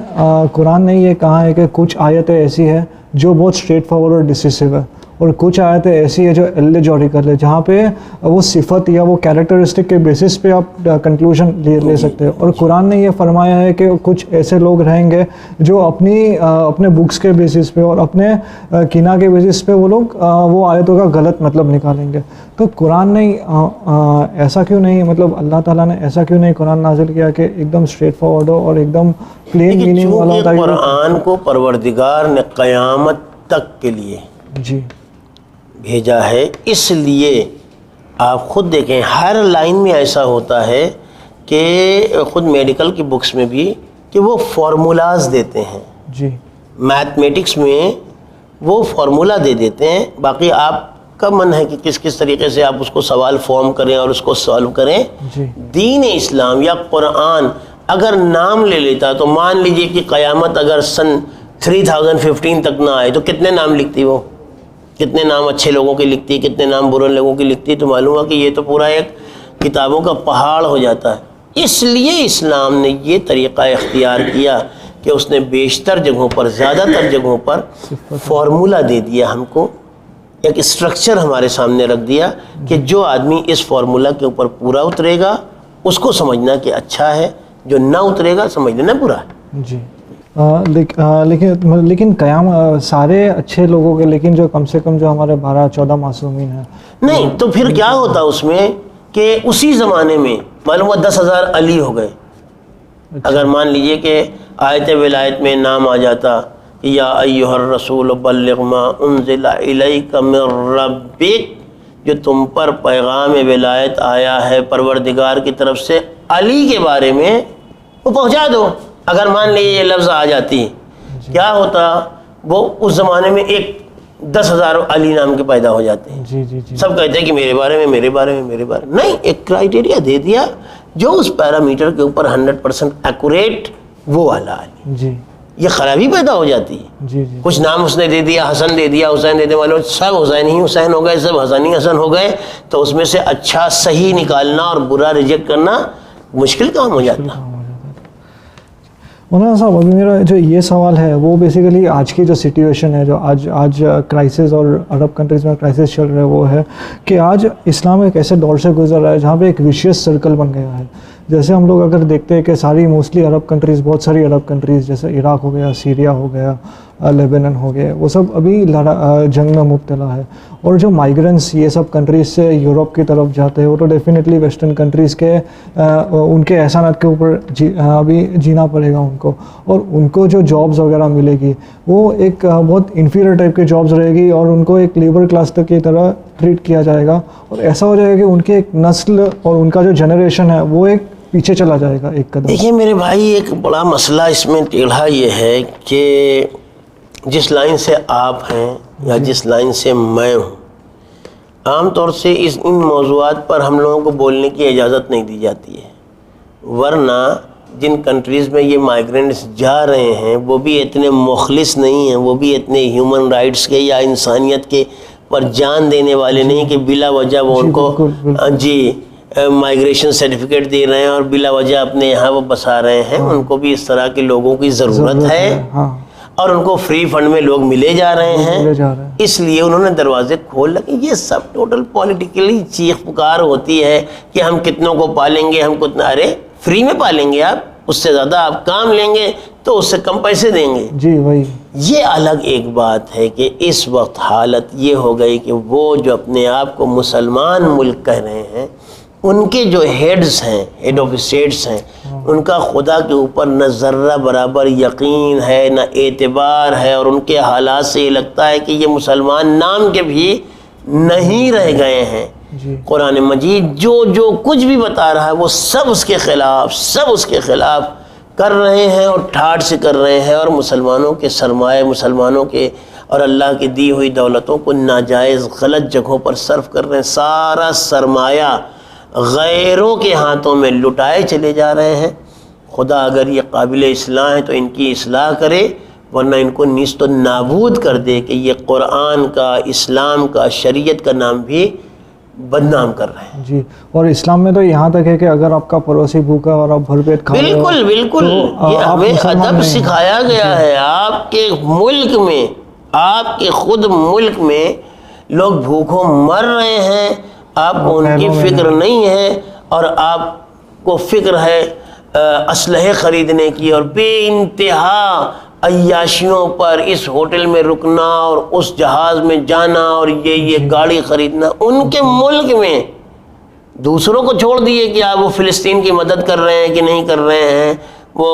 قرآن نے یہ کہا ہے کہ کچھ آیتیں ایسی ہیں جو بہت اسٹریٹ فارورڈ اور ڈسیسو ہے, اور کچھ آیتیں ایسی ہے جو illogical ہے, جہاں پہ وہ صفت یا وہ کیریکٹرسٹک کے بیسس پہ آپ کنکلوژن لے سکتے ہیں. اور قرآن نے یہ فرمایا ہے کہ کچھ ایسے لوگ رہیں گے جو اپنے بکس کے بیسس پہ اور اپنے کینا کے بیسس پہ وہ لوگ وہ آیتوں کا غلط مطلب نکالیں گے. تو قرآن نے ایسا کیوں نہیں, مطلب اللہ تعالیٰ نے ایسا کیوں نہیں قرآن نازل کیا کہ ایک دم اسٹریٹ فارورڈ ہو اور ایک دم پلین میننگ والا ہوتا ہے. قرآن کو پروردگار نے قیامت تک کے لیے جی بھیجا ہے, اس لیے آپ خود دیکھیں ہر لائن میں ایسا ہوتا ہے کہ خود میڈیکل کی بکس میں بھی کہ وہ فارمولاز دیتے ہیں. جی میتھمیٹکس میں وہ فارمولا دے دیتے ہیں, باقی آپ کا من ہے کہ کس طریقے سے آپ اس کو سوال فارم کریں اور اس کو سالو کریں. جی دین اسلام یا قرآن اگر نام لے لیتا تو مان لیجئے کہ قیامت اگر سن 3015 تک نہ آئے تو کتنے نام لکھتی وہ, کتنے نام اچھے لوگوں کے لکھتی, کتنے نام برے لوگوں کی لکھتی, تو معلوم ہوا کہ یہ تو پورا ایک کتابوں کا پہاڑ ہو جاتا ہے. اس لیے اسلام نے یہ طریقہ اختیار کیا کہ اس نے بیشتر جگہوں پر, زیادہ تر جگہوں پر فارمولا دے دیا ہم کو, ایک اسٹرکچر ہمارے سامنے رکھ دیا کہ جو آدمی اس فارمولا کے اوپر پورا اترے گا اس کو سمجھنا کہ اچھا ہے, جو نہ اترے گا سمجھ لینا برا ہے. جی لیکن قیام سارے اچھے لوگوں کے, لیکن جو کم سے کم جو ہمارے 12-14 معصومین ہیں نہیں, تو پھر کیا ہوتا اس میں کہ اسی زمانے میں معلوم ہوا 10,000 علی ہو گئے. اگر مان لیجئے کہ آیت ولایت میں نام آ جاتا یا ایھا الرسول بلغ ما انزل الیک من ربک, جو تم پر پیغام ولایت آیا ہے پروردگار کی طرف سے علی کے بارے میں, وہ پہنچا دو. اگر مان لیجیے یہ لفظ آ جاتی, کیا ہوتا, وہ اس زمانے میں ایک 10,000 علی نام کے پیدا ہو جاتے ہیں. جی جی جی سب کہتے ہیں کہ میرے بارے میں, میرے بارے میں, میرے بارے میں. نہیں, ایک کرائٹیریا دے دیا جو اس پیرامیٹر کے اوپر 100% ایکوریٹ, وہ والا علی. جی یہ خرابی پیدا ہو جاتی ہے. جی جی کچھ نام اس نے دے دیا, حسن دے دیا, حسین دے دیا, والے سب حسین ہی حسین ہو گئے, سب حسن ہی حسن ہو گئے, تو اس میں سے اچھا صحیح نکالنا اور برا ریجیکٹ کرنا مشکل کام ہو جاتا. مولانا صاحب, ابھی میرا جو یہ سوال ہے وہ بیسیکلی آج کی جو سچویشن ہے, جو آج کرائسس اور عرب کنٹریز میں کرائسس چل رہا ہے, وہ ہے کہ آج اسلام ایک ایسے دور سے گزر رہا ہے جہاں پہ ایک ویشیس سرکل بن گیا ہے. جیسے ہم لوگ اگر دیکھتے ہیں کہ ساری موسٹلی عرب کنٹریز, بہت ساری عرب کنٹریز جیسے عراق ہو گیا, سیریا ہو گیا, لیبنن ہو گیا, وہ سب ابھی جنگ میں مبتلا ہے. اور جو مائیگرنٹس یہ سب کنٹریز سے یورپ کی طرف جاتے ہیں, وہ تو ڈیفینیٹلی ویسٹرن کنٹریز کے ان کے احسانات کے اوپر ابھی جینا پڑے گا ان کو. اور ان کو جو جابز وغیرہ ملے گی وہ ایک بہت انفیریئر ٹائپ کی جابز رہے گی, اور ان کو ایک لیبر کلاس تک کی طرح ٹریٹ کیا جائے گا. اور ایسا ہو جائے گا کہ ان کی ایک نسل اور ان کا جو جنریشن ہے وہ ایک پیچھے چلا جائے گا ایک قدم. دیکھیے میرے بھائی, ایک بڑا مسئلہ اس میں ٹیڑھا یہ ہے کہ جس لائن سے آپ ہیں یا جس لائن سے میں ہوں, عام طور سے ان موضوعات پر ہم لوگوں کو بولنے کی اجازت نہیں دی جاتی ہے. ورنہ جن کنٹریز میں یہ مائیگرینٹس جا رہے ہیں وہ بھی اتنے مخلص نہیں ہیں, وہ بھی اتنے ہیومن رائٹس کے یا انسانیت کے پر جان دینے والے نہیں کہ بلا وجہ وہ ان کو جی مائیگریشن سرٹیفکیٹ دے رہے ہیں اور بلا وجہ اپنے یہاں وہ بسا رہے ہیں. ان کو بھی اس طرح کے لوگوں کی ضرورت ہے, اور ان کو فری فنڈ میں لوگ ملے جا رہے ہیں, اس لیے انہوں نے دروازے کھول رکھے. یہ سب ٹوٹل پولیٹیکلی چیخ پکار ہوتی ہے کہ ہم کتنوں کو پالیں گے, ہم کتنا, ارے فری میں پالیں گے آپ, اس سے زیادہ آپ کام لیں گے تو اس سے کم پیسے دیں گے. جی وہی, یہ الگ ایک بات ہے کہ اس وقت حالت یہ ہو گئی کہ وہ جو اپنے آپ کو مسلمان ملک کہہ رہے ہیں, ان کے جو ہیڈز ہیں, ہیڈ آف اسٹیٹس ہیں, ان کا خدا کے اوپر نہ ذرہ برابر یقین ہے, نہ اعتبار ہے, اور ان کے حالات سے یہ لگتا ہے کہ یہ مسلمان نام کے بھی نہیں رہ گئے ہیں. قرآن مجید جو کچھ بھی بتا رہا ہے وہ سب اس کے خلاف کر رہے ہیں, اور ٹھاٹ سے کر رہے ہیں, اور مسلمانوں کے سرمایہ, مسلمانوں کے اور اللہ کی دی ہوئی دولتوں کو ناجائز غلط جگہوں پر صرف کر رہے ہیں. سارا سرمایہ غیروں کے ہاتھوں میں لٹائے چلے جا رہے ہیں. خدا اگر یہ قابل اصلاح ہے تو ان کی اصلاح کرے, ورنہ ان کو نیست و نابود کر دے کہ یہ قرآن کا, اسلام کا, شریعت کا نام بھی بدنام کر رہے ہیں. جی, اور اسلام میں تو یہاں تک ہے کہ اگر آپ کا پڑوسی بھوکا اور آپ بھر پیٹ کھا رہے ہو, بالکل یہ ہمیں ادب سکھایا گیا ہے. آپ کے ملک میں, آپ کے خود ملک میں لوگ بھوکوں مر رہے ہیں، آپ کو ان کی فکر نہیں ہے، اور آپ کو فکر ہے اسلحے خریدنے کی اور بے انتہا عیاشیوں پر، اس ہوٹل میں رکنا اور اس جہاز میں جانا اور یہ گاڑی خریدنا. ان کے ملک میں دوسروں کو چھوڑ دیے کہ آپ وہ فلسطین کی مدد کر رہے ہیں کہ نہیں کر رہے ہیں، وہ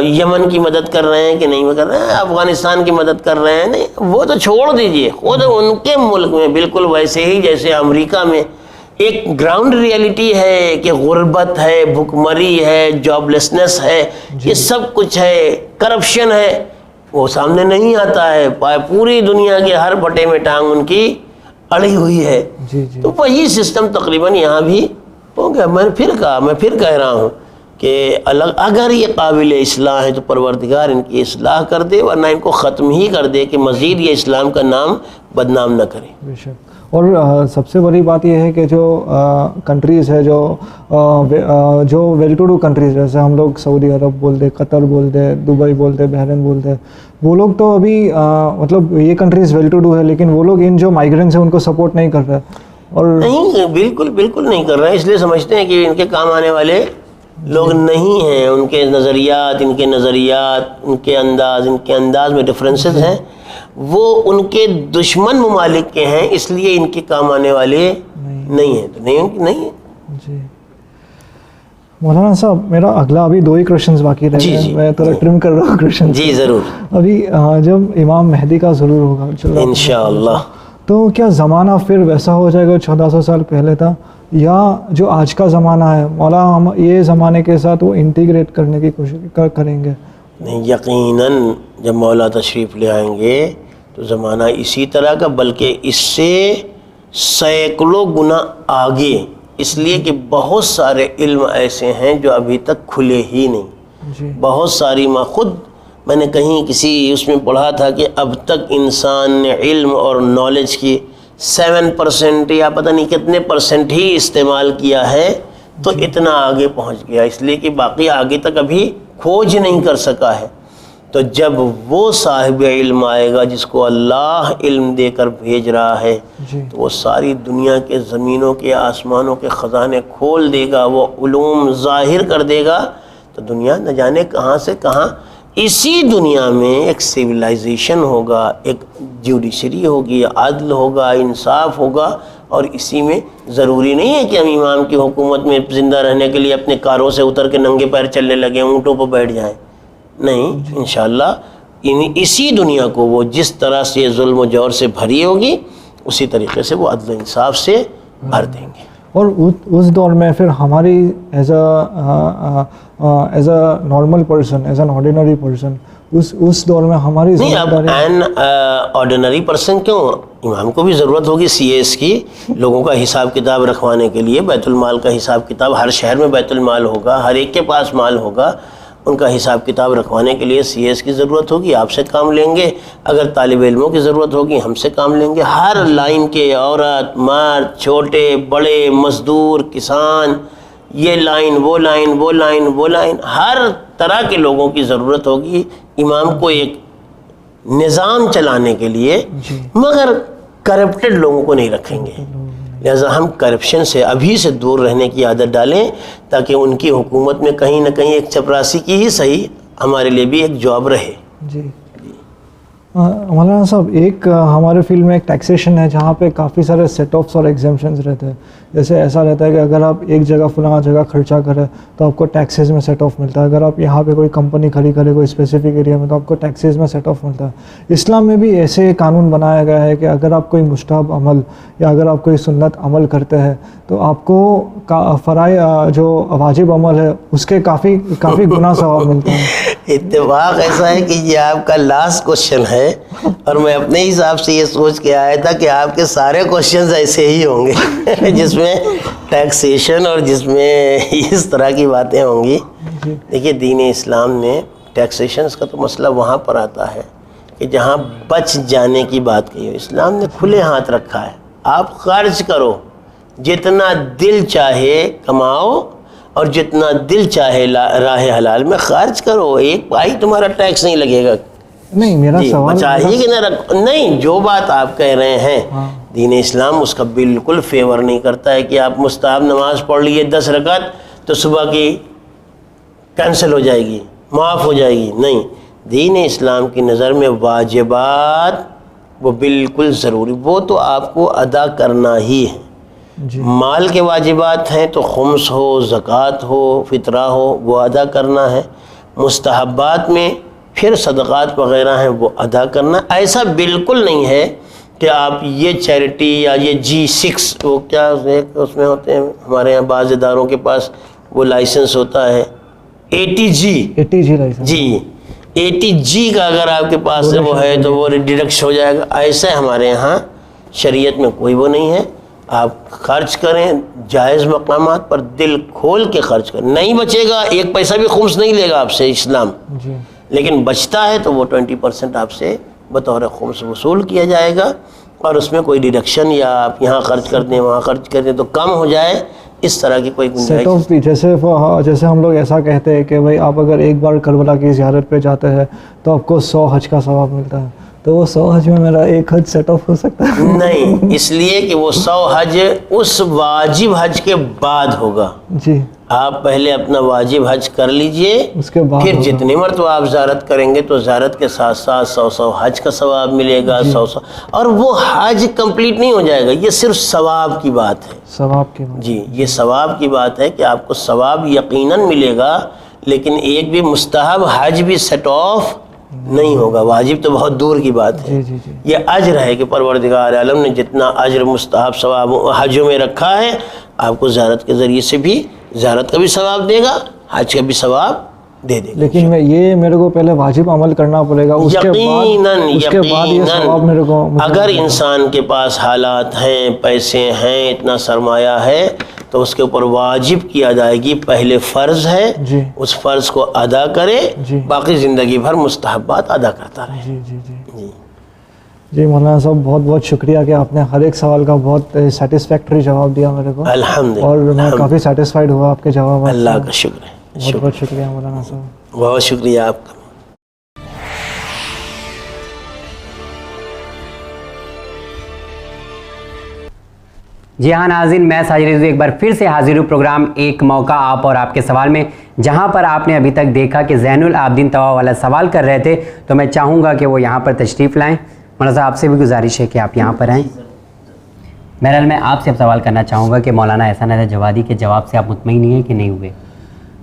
یمن کی مدد کر رہے ہیں کہ نہیں کر رہے ہیں، افغانستان کی مدد کر رہے ہیں، نہیں، وہ تو چھوڑ دیجئے. خود ان کے ملک میں بالکل ویسے ہی جیسے امریکہ میں ایک گراؤنڈ ریئلٹی ہے کہ غربت ہے، بھوکمری ہے، جاب لیسنس ہے، یہ سب کچھ ہے، کرپشن ہے، وہ سامنے نہیں آتا ہے. پوری دنیا کے ہر بٹے میں ٹانگ ان کی اڑی ہوئی ہے. تو وہی سسٹم تقریباً یہاں بھی ہو گیا. میں پھر کہہ رہا ہوں کہ اگر یہ قابل اصلاح ہے تو پروردگار ان کی اصلاح کر دے، ورنہ ان کو ختم ہی کر دے کہ مزید یہ اسلام کا نام بدنام نہ کرے. اور سب سے بڑی بات یہ ہے کہ جو کنٹریز ہے جو ویل ٹو ڈو کنٹریز، جیسے ہم لوگ سعودی عرب بولتے، قطر بولتے، دبئی بولتے، بحرین بولتے، وہ لوگ تو ابھی مطلب یہ کنٹریز ویل ٹو ڈو ہے، لیکن وہ لوگ ان جو مائیگرینٹس ہیں ان کو سپورٹ نہیں کر رہے. اور نہیں، بالکل نہیں کر رہے ہیں، اس لیے سمجھتے ہیں کہ ان کے کام آنے والے لوگ نہیں ہیں. ان کے نظریات، ان کے انداز میں ڈفرینسز ہیں، وہ ان کے دشمن ممالک کے ہیں، اس لیے ان کے کام آنے والے نہیں ہیں. تو نہیں. جی مولانا صاحب، میرا اگلا ابھی 2 ہی کوشچنز باقی رہے ہیں. میں تھوڑا ٹرم کر رہا ہوں کوشچن. جی ضرور. ابھی جب امام مہدی کا ظہور ہوگا انشاءاللہ، تو کیا زمانہ پھر ویسا ہو جائے گا 1400 سال پہلے تھا، یا جو آج کا زمانہ ہے مولا ہم یہ زمانے کے ساتھ وہ انٹیگریٹ کرنے کی کوشش کریں گے؟ نہیں، یقیناً جب مولا تشریف لے آئیں گے تو زمانہ اسی طرح کا، بلکہ اس سے سینکڑوں گنا آگے، اس لیے کہ بہت سارے علم ایسے ہیں جو ابھی تک کھلے ہی نہیں. بہت ساری خود میں نے کہیں کسی اس میں پڑھا تھا کہ اب تک انسان نے علم اور نالج کی 7% یا پتہ نہیں کتنے % ہی استعمال کیا ہے، تو اتنا آگے پہنچ گیا، اس لیے کہ باقی آگے تک ابھی کھوج نہیں کر سکا ہے. تو جب وہ صاحب علم آئے گا جس کو اللہ علم دے کر بھیج رہا ہے، تو وہ ساری دنیا کے زمینوں کے آسمانوں کے خزانے کھول دے گا، وہ علوم ظاہر کر دے گا. تو دنیا نہ جانے کہاں سے کہاں، اسی دنیا میں ایک سویلائزیشن ہوگا، ایک جوڈیشری ہوگی، عدل ہوگا، انصاف ہوگا. اور اسی میں ضروری نہیں ہے کہ ہم امام کی حکومت میں زندہ رہنے کے لیے اپنے کاروں سے اتر کے ننگے پیر چلنے لگیں، اونٹوں پر بیٹھ جائیں. نہیں، انشاءاللہ اسی دنیا کو وہ جس طرح سے ظلم و جور سے بھری ہوگی، اسی طریقے سے وہ عدل و انصاف سے بھر دیں گے. اور اس دور میں پھر ہماری as a normal person, as an ordinary person, اس دور میں ہماری نہیں. اب این آرڈینری پرسن کیوں، امام کو بھی ضرورت ہوگی سی ایس کی، لوگوں کا حساب کتاب رکھوانے کے لیے. بیت المال کا حساب کتاب، ہر شہر میں بیت المال ہوگا، ہر ایک کے پاس مال ہوگا، ان کا حساب کتاب رکھوانے کے لیے سی ایس کی ضرورت ہوگی. آپ سے کام لیں گے. اگر طالب علموں کی ضرورت ہوگی، ہم سے کام لیں گے. ہر لائن کے عورت، مرد، چھوٹے بڑے، مزدور، کسان، یہ لائن، وہ لائن، وہ لائن، وہ لائن، ہر طرح کے لوگوں کی ضرورت ہوگی امام کو ایک نظام چلانے کے لیے. مگر کرپٹڈ لوگوں کو نہیں رکھیں گے. لہذا ہم کرپشن سے ابھی سے دور رہنے کی عادت ڈالیں، تاکہ ان کی حکومت میں کہیں نہ کہیں ایک چپراسی کی ہی صحیح ہمارے لیے بھی ایک جاب رہے. جی مولانا صاحب، ایک ہمارے فیلڈ میں ایک ٹیکسیشن ہے جہاں پہ کافی سارے سیٹ آفس اور ایگزمپشنز رہتے ہیں. جیسے ایسا رہتا ہے کہ اگر آپ ایک جگہ فلاں جگہ خرچہ کریں تو آپ کو ٹیکسیز میں سیٹ آف ملتا ہے. اگر آپ یہاں پہ کوئی کمپنی کھڑی کرے کوئی اسپیسیفک ایریا میں تو آپ کو ٹیکسیز میں سیٹ آف ملتا ہے. اسلام میں بھی ایسے قانون بنایا گیا ہے کہ اگر آپ کوئی مستحب عمل یا اگر آپ کوئی سنت عمل کرتے ہیں تو آپ کو جو واجب عمل ہے اس کے کافی گنا ثواب ملتا ہے. اتفاق ایسا ہے کہ یہ آپ کا لاسٹ کوشچن ہے، اور میں اپنے حساب سے یہ سوچ کے آیا تھا کہ آپ کے سارے کوشچنز ایسے ہی ہوں گے جس میں ٹیکسیشن اور جس میں اس طرح کی باتیں ہوں گی. دیکھیے، دین اسلام نے ٹیکسیشنز کا تو مسئلہ وہاں پر آتا ہے کہ جہاں بچ جانے کی بات کہی ہو. اسلام نے کھلے ہاتھ رکھا ہے، آپ خرچ کرو، جتنا دل چاہے کماؤ اور جتنا دل چاہے راہ حلال میں خرچ کرو. ایک پائی تمہارا ٹیکس نہیں لگے گا نہیں میرا سوال بچائیے کہ نہ رکھ نہیں، جو بات آپ کہہ رہے ہیں دین اسلام اس کا بالکل فیور نہیں کرتا ہے کہ آپ مستحب نماز پڑھ لیے 10 رکعت تو صبح کی کینسل ہو جائے گی، معاف ہو جائے گی. نہیں، دین اسلام کی نظر میں واجبات وہ بالکل ضروری، وہ تو آپ کو ادا کرنا ہی ہے. مال کے واجبات ہیں تو خمس ہو، زکوٰۃ ہو، فطرہ ہو، وہ ادا کرنا ہے. مستحبات میں پھر صدقات وغیرہ ہیں وہ ادا کرنا. ایسا بالکل نہیں ہے کہ آپ یہ چیریٹی یا یہ G6 وہ کیا اس میں ہوتے ہیں ہمارے یہاں بعض اداروں کے پاس وہ لائسنس ہوتا ہے ATG لائسنس جی، ATG کا اگر آپ کے پاس وہ ہے تو وہ ڈیڈکش ہو جائے گا. ایسا ہمارے یہاں شریعت میں کوئی وہ نہیں ہے. آپ خرچ کریں جائز مقامات پر، دل کھول کے خرچ کریں. نہیں بچے گا، 1 پیسہ بھی خمس نہیں لے گا آپ سے اسلام، لیکن بچتا ہے تو وہ 20% آپ سے بطور خمس وصول کیا جائے گا، اور اس میں کوئی ڈیڈکشن یا آپ یہاں خرچ کر دیں وہاں خرچ کر دیں تو کم ہو جائے، اس طرح کی کوئی گنجائش. جیسے ہم لوگ ایسا کہتے ہیں کہ بھائی آپ اگر ایک بار کربلا کی زیارت پہ جاتے ہیں تو آپ کو 100 حج کا ثواب ملتا ہے، تو وہ 100 حج میں میرا ایک حج سیٹ آف ہو سکتا ہے؟ نہیں، اس لیے کہ وہ 100 حج اس واجب حج کے بعد ہوگا. جی، آپ پہلے اپنا واجب حج کر لیجئے، اس کے بعد پھر جتنی مرتبہ آپ زیارت کریں گے تو زیارت کے ساتھ ساتھ 100 حج کا ثواب ملے گا. 100 اور وہ حج کمپلیٹ نہیں ہو جائے گا، یہ صرف ثواب کی بات ہے. ثواب کی بات جی، یہ ثواب کی بات ہے کہ آپ کو ثواب یقیناً ملے گا، لیکن ایک بھی مستحب حج بھی سیٹ آف نہیں ہوگا. واجب تو بہت دور کی بات ہے. یہ اجر ہے کہ پروردگار عالم نے جتنا اجر مستحب ثواب حجوں میں رکھا ہے، آپ کو زیارت کے ذریعے سے بھی زیارت کا بھی ثواب دے گا، حج کا بھی ثواب دے دے گا. لیکن یہ میرے کو پہلے واجب عمل کرنا پڑے گا، اس کے بعد یہ ثواب میرے کو. اگر انسان کے پاس حالات ہیں، پیسے ہیں، اتنا سرمایہ ہے تو اس کے اوپر واجب کی ادائیگی پہلے فرض ہے، اس فرض کو ادا کرے، باقی زندگی بھر مستحبات ادا کرتا رہے. جی مولانا صاحب بہت بہت شکریہ کہ آپ نے ہر ایک سوال کا بہت سیٹسفیکٹری جواب دیا میرے کو، الحمدللہ، اور میں کافی سیٹسفائیڈ ہوا آپ کے جواب. اللہ کا شکر ہے. بہت بہت شکریہ مولانا صاحب. بہت شکریہ آپ کا. جی ہاں ناظرین، میں ساجد رضوی ایک بار پھر سے حاضر ہوں پروگرام ایک موقع آپ اور آپ کے سوال میں، جہاں پر آپ نے ابھی تک دیکھا کہ زین العابدین طوا والا سوال کر رہے تھے، تو میں چاہوں گا کہ وہ یہاں پر تشریف لائیں. مولانا صاحب آپ سے بھی گزارش ہے کہ آپ یہاں پر آئیں. بہرحال میں آپ سے اب سوال کرنا چاہوں گا کہ مولانا احسان حیدر جوادی کے جواب سے آپ مطمئن نہیں ہیں کہ نہیں ہوئے؟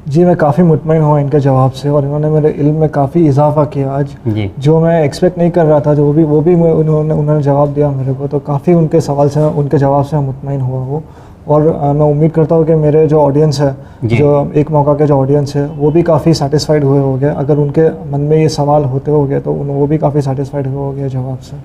جی میں کافی مطمئن ہوا ان کے جواب سے، اور انہوں نے میرے علم میں کافی اضافہ کیا آج. جی، جو میں ایکسپیکٹ نہیں کر رہا تھا وہ بھی انہوں نے جواب دیا میرے کو، تو کافی ان کے سوال سے ان کے جواب سے مطمئن ہوا وہ. اور میں امید کرتا ہوں کہ میرے جو آڈینس ہے، جو ایک موقع کے جو آڈینس ہے، وہ بھی کافی سیٹسفائڈ ہوئے ہو گئے. اگر ان کے من میں یہ سوال ہوتے ہو گئے تو وہ بھی کافی سیٹسفائڈ ہوئے ہو گئے جواب سے.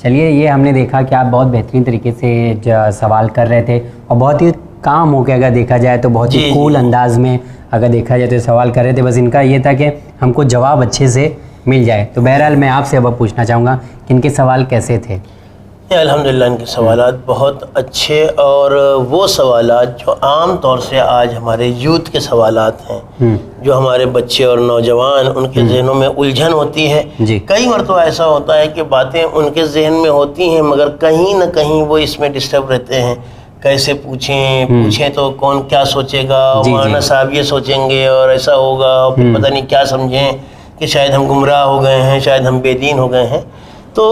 چلیے، یہ ہم نے دیکھا کہ آپ بہت بہترین طریقے سے سوال کر رہے تھے، اور بہت ہی کام ہو کے اگر دیکھا جائے تو بہت ہی کول انداز میں اگر دیکھا جائے تو سوال کر رہے تھے. بس ان کا یہ تھا کہ ہم کو جواب اچھے سے مل جائے. تو بہرحال میں آپ سے اب پوچھنا چاہوں گا کہ ان کے سوال کیسے تھے؟ الحمدللہ ان کے سوالات بہت اچھے، اور وہ سوالات جو عام طور سے آج ہمارے یوتھ کے سوالات ہیں، جو ہمارے بچے اور نوجوان ان کے ذہنوں میں الجھن ہوتی ہے. کئی مرتبہ ایسا ہوتا ہے کہ باتیں ان کے ذہن میں ہوتی ہیں مگر کہیں نہ کہیں وہ اس میں ڈسٹرب رہتے ہیں. کیسے پوچھیں تو کون کیا سوچے گا، مولانا صاحب یہ سوچیں گے اور ایسا ہوگا، اور پھر پتہ نہیں کیا سمجھیں کہ شاید ہم گمراہ ہو گئے ہیں، شاید ہم بے دین ہو گئے ہیں. تو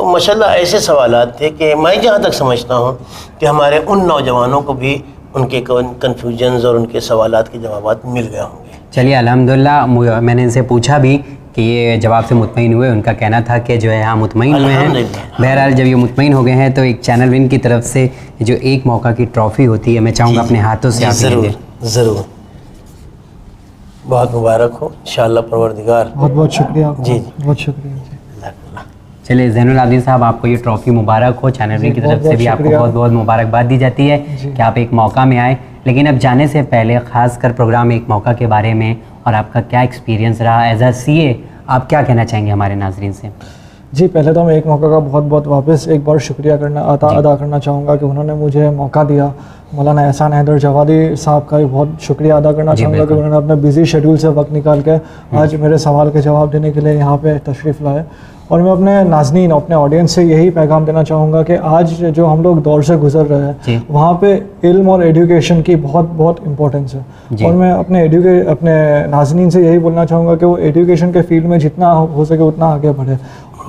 ماشاءاللہ ایسے سوالات تھے کہ میں جہاں تک سمجھتا ہوں کہ ہمارے ان نوجوانوں کو بھی ان کے کنفیوژنز اور ان کے سوالات کے جوابات مل گئے ہوں گے. چلیے الحمدللہ، میں نے ان سے پوچھا بھی کہ یہ جواب سے مطمئن ہوئے. ان کا کہنا تھا کہ جو ہے ہاں مطمئن ہوئے ہیں. بہرحال جب یہ مطمئن ہو گئے ہیں تو ایک چینل ون کی طرف سے جو ایک موقع کی ٹرافی ہوتی ہے، میں چاہوں گا اپنے ہاتھوں سے آپ لیں. ضرور، بہت مبارک ہو انشاءاللہ پروردگار. بہت بہت شکریہ. جی بہت شکریہ. چلیے زین العابدین صاحب، آپ کو یہ ٹرافی مبارک ہو. چینل ون کی طرف سے بھی آپ کو بہت بہت مبارکباد دی جاتی ہے کہ آپ ایک موقع میں آئے. لیکن اب جانے سے پہلے خاص کر پروگرام ایک موقع کے بارے میں اور آپ کا کیا ایکسپیرینس رہا ایز اے CA، آپ کیا کہنا چاہیں گے ہمارے ناظرین سے؟ جی پہلے تو میں ایک موقع کا بہت بہت واپس ایک بار شکریہ ادا کرنا چاہوں گا کہ انہوں نے مجھے موقع دیا. مولانا احسان حیدر جوادی صاحب کا بھی بہت شکریہ ادا کرنا چاہوں گا کہ انہوں نے اپنے بزی شیڈیول سے وقت نکال کے آج میرے سوال کے جواب دینے کے لیے یہاں پہ تشریف لائے. اور میں اپنے ناظرین اپنے آڈینس سے یہی پیغام دینا چاہوں گا کہ آج جو ہم لوگ دور سے گزر رہے ہیں وہاں پہ علم اور ایجوکیشن کی بہت بہت امپورٹنس ہے. اور میں اپنے ناظرین سے یہی بولنا چاہوں گا کہ وہ ایجوکیشن کے فیلڈ میں جتنا ہو سکے اتنا آگے بڑھے,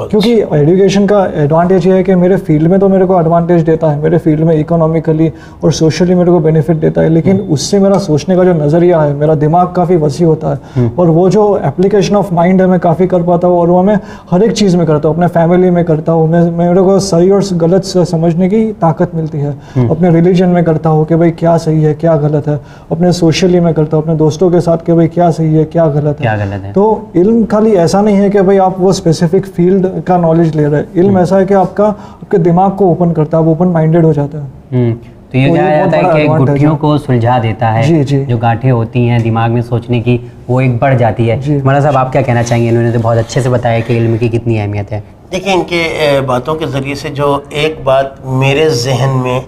کیونکہ ایجوکیشن کا ایڈوانٹیج یہ ہے کہ میرے فیلڈ میں تو میرے کو ایڈوانٹیج دیتا ہے, میرے فیلڈ میں اکنامکلی اور سوشلی میرے کو بینیفٹ دیتا ہے, لیکن اس سے میرا سوچنے کا جو نظریہ ہے, میرا دماغ کافی وسیع ہوتا ہے اور وہ جو اپلیکیشن آف مائنڈ ہے میں کافی کر پاتا ہوں, اور وہ میں ہر ایک چیز میں کرتا ہوں, اپنے فیملی میں کرتا ہوں, میرے کو صحیح اور غلط سمجھنے کی طاقت ملتی ہے, اپنے ریلیجن میں کرتا ہوں کہ بھائی کیا صحیح ہے کیا غلط ہے, اپنے سوشلی میں کرتا ہوں, اپنے دوستوں کے ساتھ کہ بھائی کیا صحیح ہے کیا غلط ہے. تو علم خالی ایسا نہیں ہے کہ بھائی آپ وہ اسپیسیفک فیلڈ کا نالج لے رہے ہیں, علم ایسا ہے کہ آپ کے دماغ کو اوپن کرتا ہے, وہ اوپن مائنڈیڈ ہو جاتا ہے. تو یہ کہا جاتا ہے کہ گٹھیوں کو سلجھا دیتا ہے, جو گاٹھیں ہوتی ہیں دماغ میں سوچنے کی وہ ایک بڑھ جاتی ہے. مولانا صاحب آپ کیا کہنا چاہیں گے؟ انہوں نے تو بہت اچھے سے بتایا کہ علم کی کتنی اہمیت ہے. دیکھیں ان کے باتوں کے ذریعے سے جو ایک بات میرے ذہن میں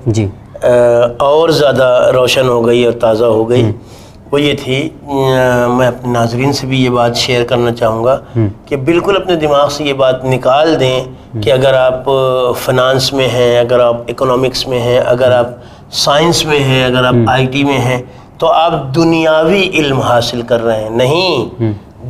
اور زیادہ روشن ہو گئی اور تازہ ہو گئی وہ یہ تھی, میں اپنے ناظرین سے بھی یہ بات شیئر کرنا چاہوں گا کہ بالکل اپنے دماغ سے یہ بات نکال دیں کہ اگر آپ فنانس میں ہیں, اگر آپ اکنامکس میں ہیں, اگر آپ سائنس میں ہیں, اگر آپ آئی ٹی میں ہیں تو آپ دنیاوی علم حاصل کر رہے ہیں. نہیں,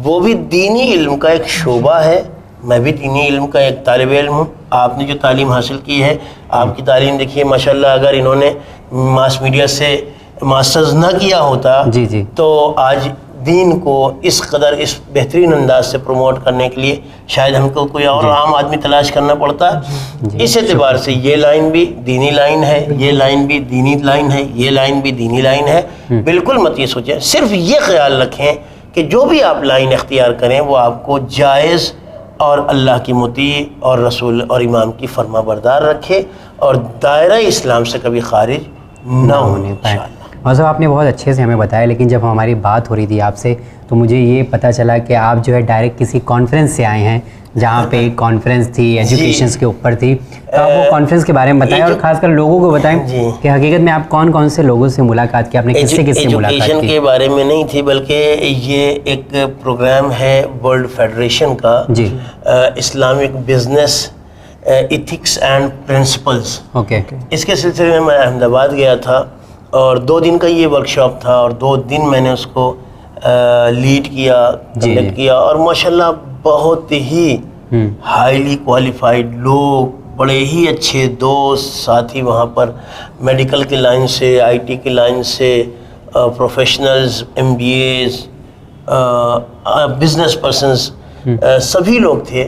وہ بھی دینی علم کا ایک شعبہ ہے. میں بھی دینی علم کا ایک طالب علم ہوں. آپ نے جو تعلیم حاصل کی ہے, آپ کی تعلیم دیکھیے ماشاءاللہ, اگر انہوں نے ماس میڈیا سے ماسٹرز نہ کیا ہوتا تو آج دین کو اس قدر اس بہترین انداز سے پروموٹ کرنے کے لیے شاید ہم کو کوئی اور عام آدمی تلاش کرنا پڑتا. اس اعتبار سے یہ لائن بھی دینی لائن ہے, یہ لائن بھی دینی لائن ہے, یہ لائن بھی دینی لائن ہے. بالکل مت یہ سوچیں, صرف یہ خیال رکھیں کہ جو بھی آپ لائن اختیار کریں وہ آپ کو جائز اور اللہ کی مطیع اور رسول اور امام کی فرما بردار رکھے اور دائرہ اسلام سے کبھی خارج نہ ہونے پائے. مطلب آپ نے بہت اچھے سے ہمیں بتایا, لیکن جب ہماری بات ہو رہی تھی آپ سے تو مجھے یہ پتہ چلا کہ آپ جو ہے ڈائریکٹ کسی کانفرنس سے آئے ہیں جہاں پہ ایک کانفرنس تھی ایجوکیشنس کے اوپر تھی. تو آپ وہ کانفرنس کے بارے میں بتائیں اور خاص کر لوگوں کو بتائیں کہ حقیقت میں آپ کون کون سے لوگوں سے ملاقات کی, آپ نے کس سے ملاقات کی. ایجوکیشن کے بارے میں نہیں تھی بلکہ یہ ایک پروگرام ہے ورلڈ فیڈریشن کا, Islamic business ethics and principles. اس کے سلسلے میں احمد آباد گیا تھا اور 2 دن کا یہ ورکشاپ تھا اور 2 دن میں نے اس کو لیڈ کیا, کنڈکٹ کیا, اور ماشاءاللہ بہت ہی ہائیلی کوالیفائڈ لوگ, بڑے ہی اچھے دوست ساتھی وہاں پر, میڈیکل کی لائن سے, آئی ٹی کی لائن سے, professionals, M B As, business persons, سبھی لوگ تھے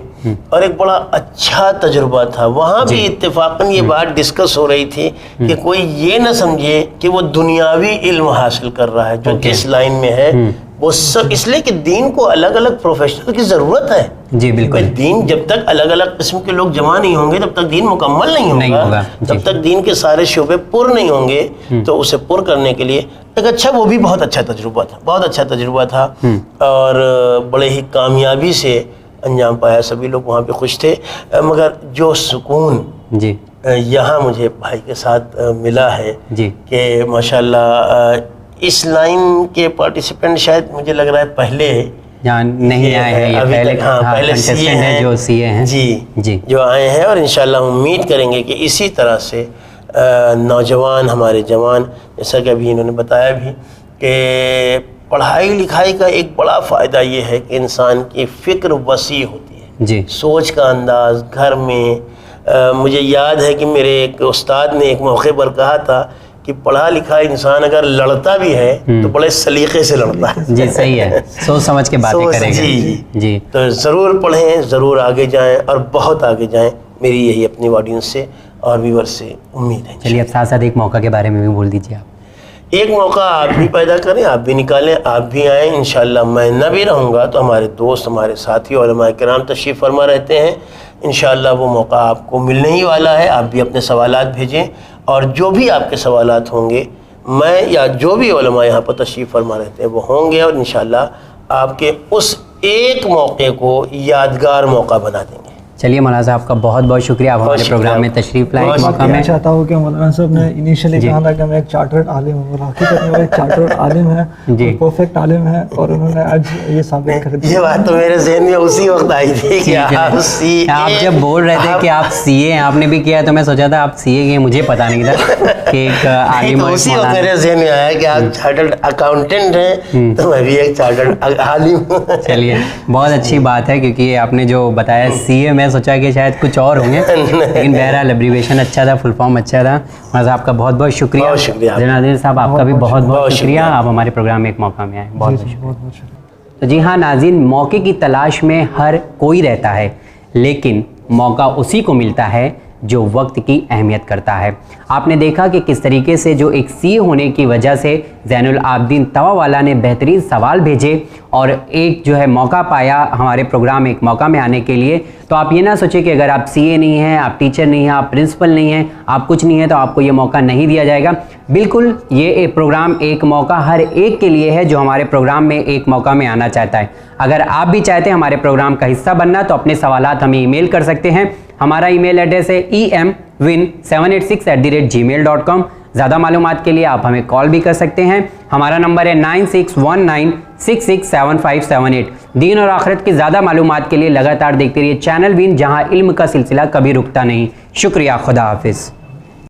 اور ایک بڑا اچھا تجربہ تھا. وہاں بھی اتفاقاً یہ بات ڈسکس ہو رہی تھی کہ کوئی یہ نہ سمجھے کہ وہ دنیاوی علم حاصل کر رہا ہے جو جس لائن میں ہے وہ سب, اس لیے کہ دین کو الگ الگ پروفیشنل کی ضرورت ہے. جی بالکل, دین جب تک الگ الگ قسم کے لوگ جمع نہیں ہوں گے تب تک دین مکمل نہیں ہوگا. جب تک دین کے سارے شعبے پر نہیں ہوں گے تو اسے پر کرنے کے لیے ایک اچھا, وہ بھی بہت اچھا تجربہ تھا, بہت اچھا تجربہ تھا اور بڑے ہی کامیابی سے انجام پایا. سبھی لوگ وہاں پہ خوش تھے, مگر جو سکون یہاں مجھے بھائی کے ساتھ ملا ہے کہ ماشاءاللہ اس لائن کے پارٹیسپینٹ شاید مجھے لگ رہا ہے پہلے نہیں آئے ہیں, پہلے سی اے ہیں جو سی اے ہیں جو آئے ہیں, اور انشاءاللہ ہم امید کریں گے کہ اسی طرح سے نوجوان, ہمارے جوان, جیسا کہ ابھی انہوں نے بتایا بھی کہ پڑھائی لکھائی کا ایک بڑا فائدہ یہ ہے کہ انسان کی فکر وسیع ہوتی ہے, سوچ کا انداز گھر میں. مجھے یاد ہے کہ میرے ایک استاد نے ایک موقع پر کہا تھا کہ پڑھا لکھا انسان اگر لڑتا بھی ہے تو بڑے سلیقے سے لڑتا ہے. جی صحیح ہے, سوچ سمجھ کے باتیں کرے گا. جی تو ضرور پڑھیں, ضرور آگے جائیں اور بہت آگے جائیں, میری یہی اپنی آڈینس سے اور ویور سے امید ہے. چلیے اب ساتھ ساتھ ایک موقع کے بارے میں بھی بول دیجیے آپ. ایک موقع آپ بھی پیدا کریں, آپ بھی نکالیں, آپ بھی آئیں. انشاءاللہ میں نہ بھی رہوں گا تو ہمارے دوست, ہمارے ساتھی علماء کرام تشریف فرما رہتے ہیں. انشاءاللہ وہ موقع آپ کو ملنے ہی والا ہے. آپ بھی اپنے سوالات بھیجیں اور جو بھی آپ کے سوالات ہوں گے میں یا جو بھی علماء یہاں پر تشریف فرما رہتے ہیں وہ ہوں گے, اور انشاءاللہ آپ کے اس ایک موقع کو یادگار موقع بنا دیں گے. چلیے مولانا صاحب کا بہت بہت شکریہ، آپ ہمارے پروگرام میں تشریف لائے ایک موقع میں. چاہتا ہوں کہ مولانا صاحب نے انیشلی کہا تھا کہ میں ایک چارٹرڈ عالم ہوں، اور حقیقت میں وہ ایک چارٹرڈ عالم ہے، پرفیکٹ عالم ہے، اور انہوں نے آج یہ ثابت کر دیا. یہ بات تو میرے ذہن میں اسی وقت آئی تھی کہ آپ جب بول رہے تھے کہ آپ سی اے ہیں، آپ نے بھی کیا تو میں سوچا تھا آپ سی اے ہیں، مجھے پتا نہیں تھا کہ ایک عالم. اسی وقت میرے ذہن میں آیا کہ آپ چارٹرڈ اکاؤنٹنٹ ہیں تو میں بھی ایک چارٹرڈ عالم ہوں. چلیے بہت اچھی بات ہے، کیونکہ آپ نے جو بتایا سی اے، میں سوچا کہ شاید کچھ اور ہوں گے، لیکن بہرحال ابریویشن اچھا تھا، فل فارم اچھا تھا. مولانا صاحب کا بہت بہت شکریہ. جناب صاحب آپ کا بھی بہت بہت شکریہ، آپ ہمارے پروگرام میں ایک موقع میں آئے. بہت بہت شکریہ. تو جی ہاں ناظرین، موقع کی تلاش میں ہر کوئی رہتا ہے، لیکن موقع اسی کو ملتا ہے جو وقت کی اہمیت کرتا ہے. آپ نے دیکھا کہ کس طریقے سے جو ایک سی ہونے کی وجہ سے زین العابدین توا والا نے بہترین سوال بھیجے اور ایک جو ہے موقع پایا ہمارے پروگرام میں ایک موقع میں آنے کے لیے. تو آپ یہ نہ سوچیں کہ اگر آپ سی اے نہیں ہیں، آپ ٹیچر نہیں ہیں، آپ پرنسپل نہیں ہیں، آپ کچھ نہیں ہیں تو آپ کو یہ موقع نہیں دیا جائے گا. بالکل یہ پروگرام ایک موقع ہر ایک کے لیے ہے جو ہمارے پروگرام میں ایک موقع میں آنا چاہتا ہے. اگر آپ بھی چاہتے ہیں ہمارے پروگرام کا حصہ بننا تو اپنے سوالات ہمیں ای میل کر سکتے ہیں. ہمارا ای میل ایڈریس ہے emwin786@gmail.com. زیادہ معلومات کے لیے آپ ہمیں کال بھی کر سکتے ہیں. ہمارا نمبر ہے 9619667578. دین اور آخرت کی زیادہ معلومات کے لیے لگاتار دیکھتے رہیے چینل وین، جہاں علم کا سلسلہ کبھی رکتا نہیں. شکریہ، خدا حافظ.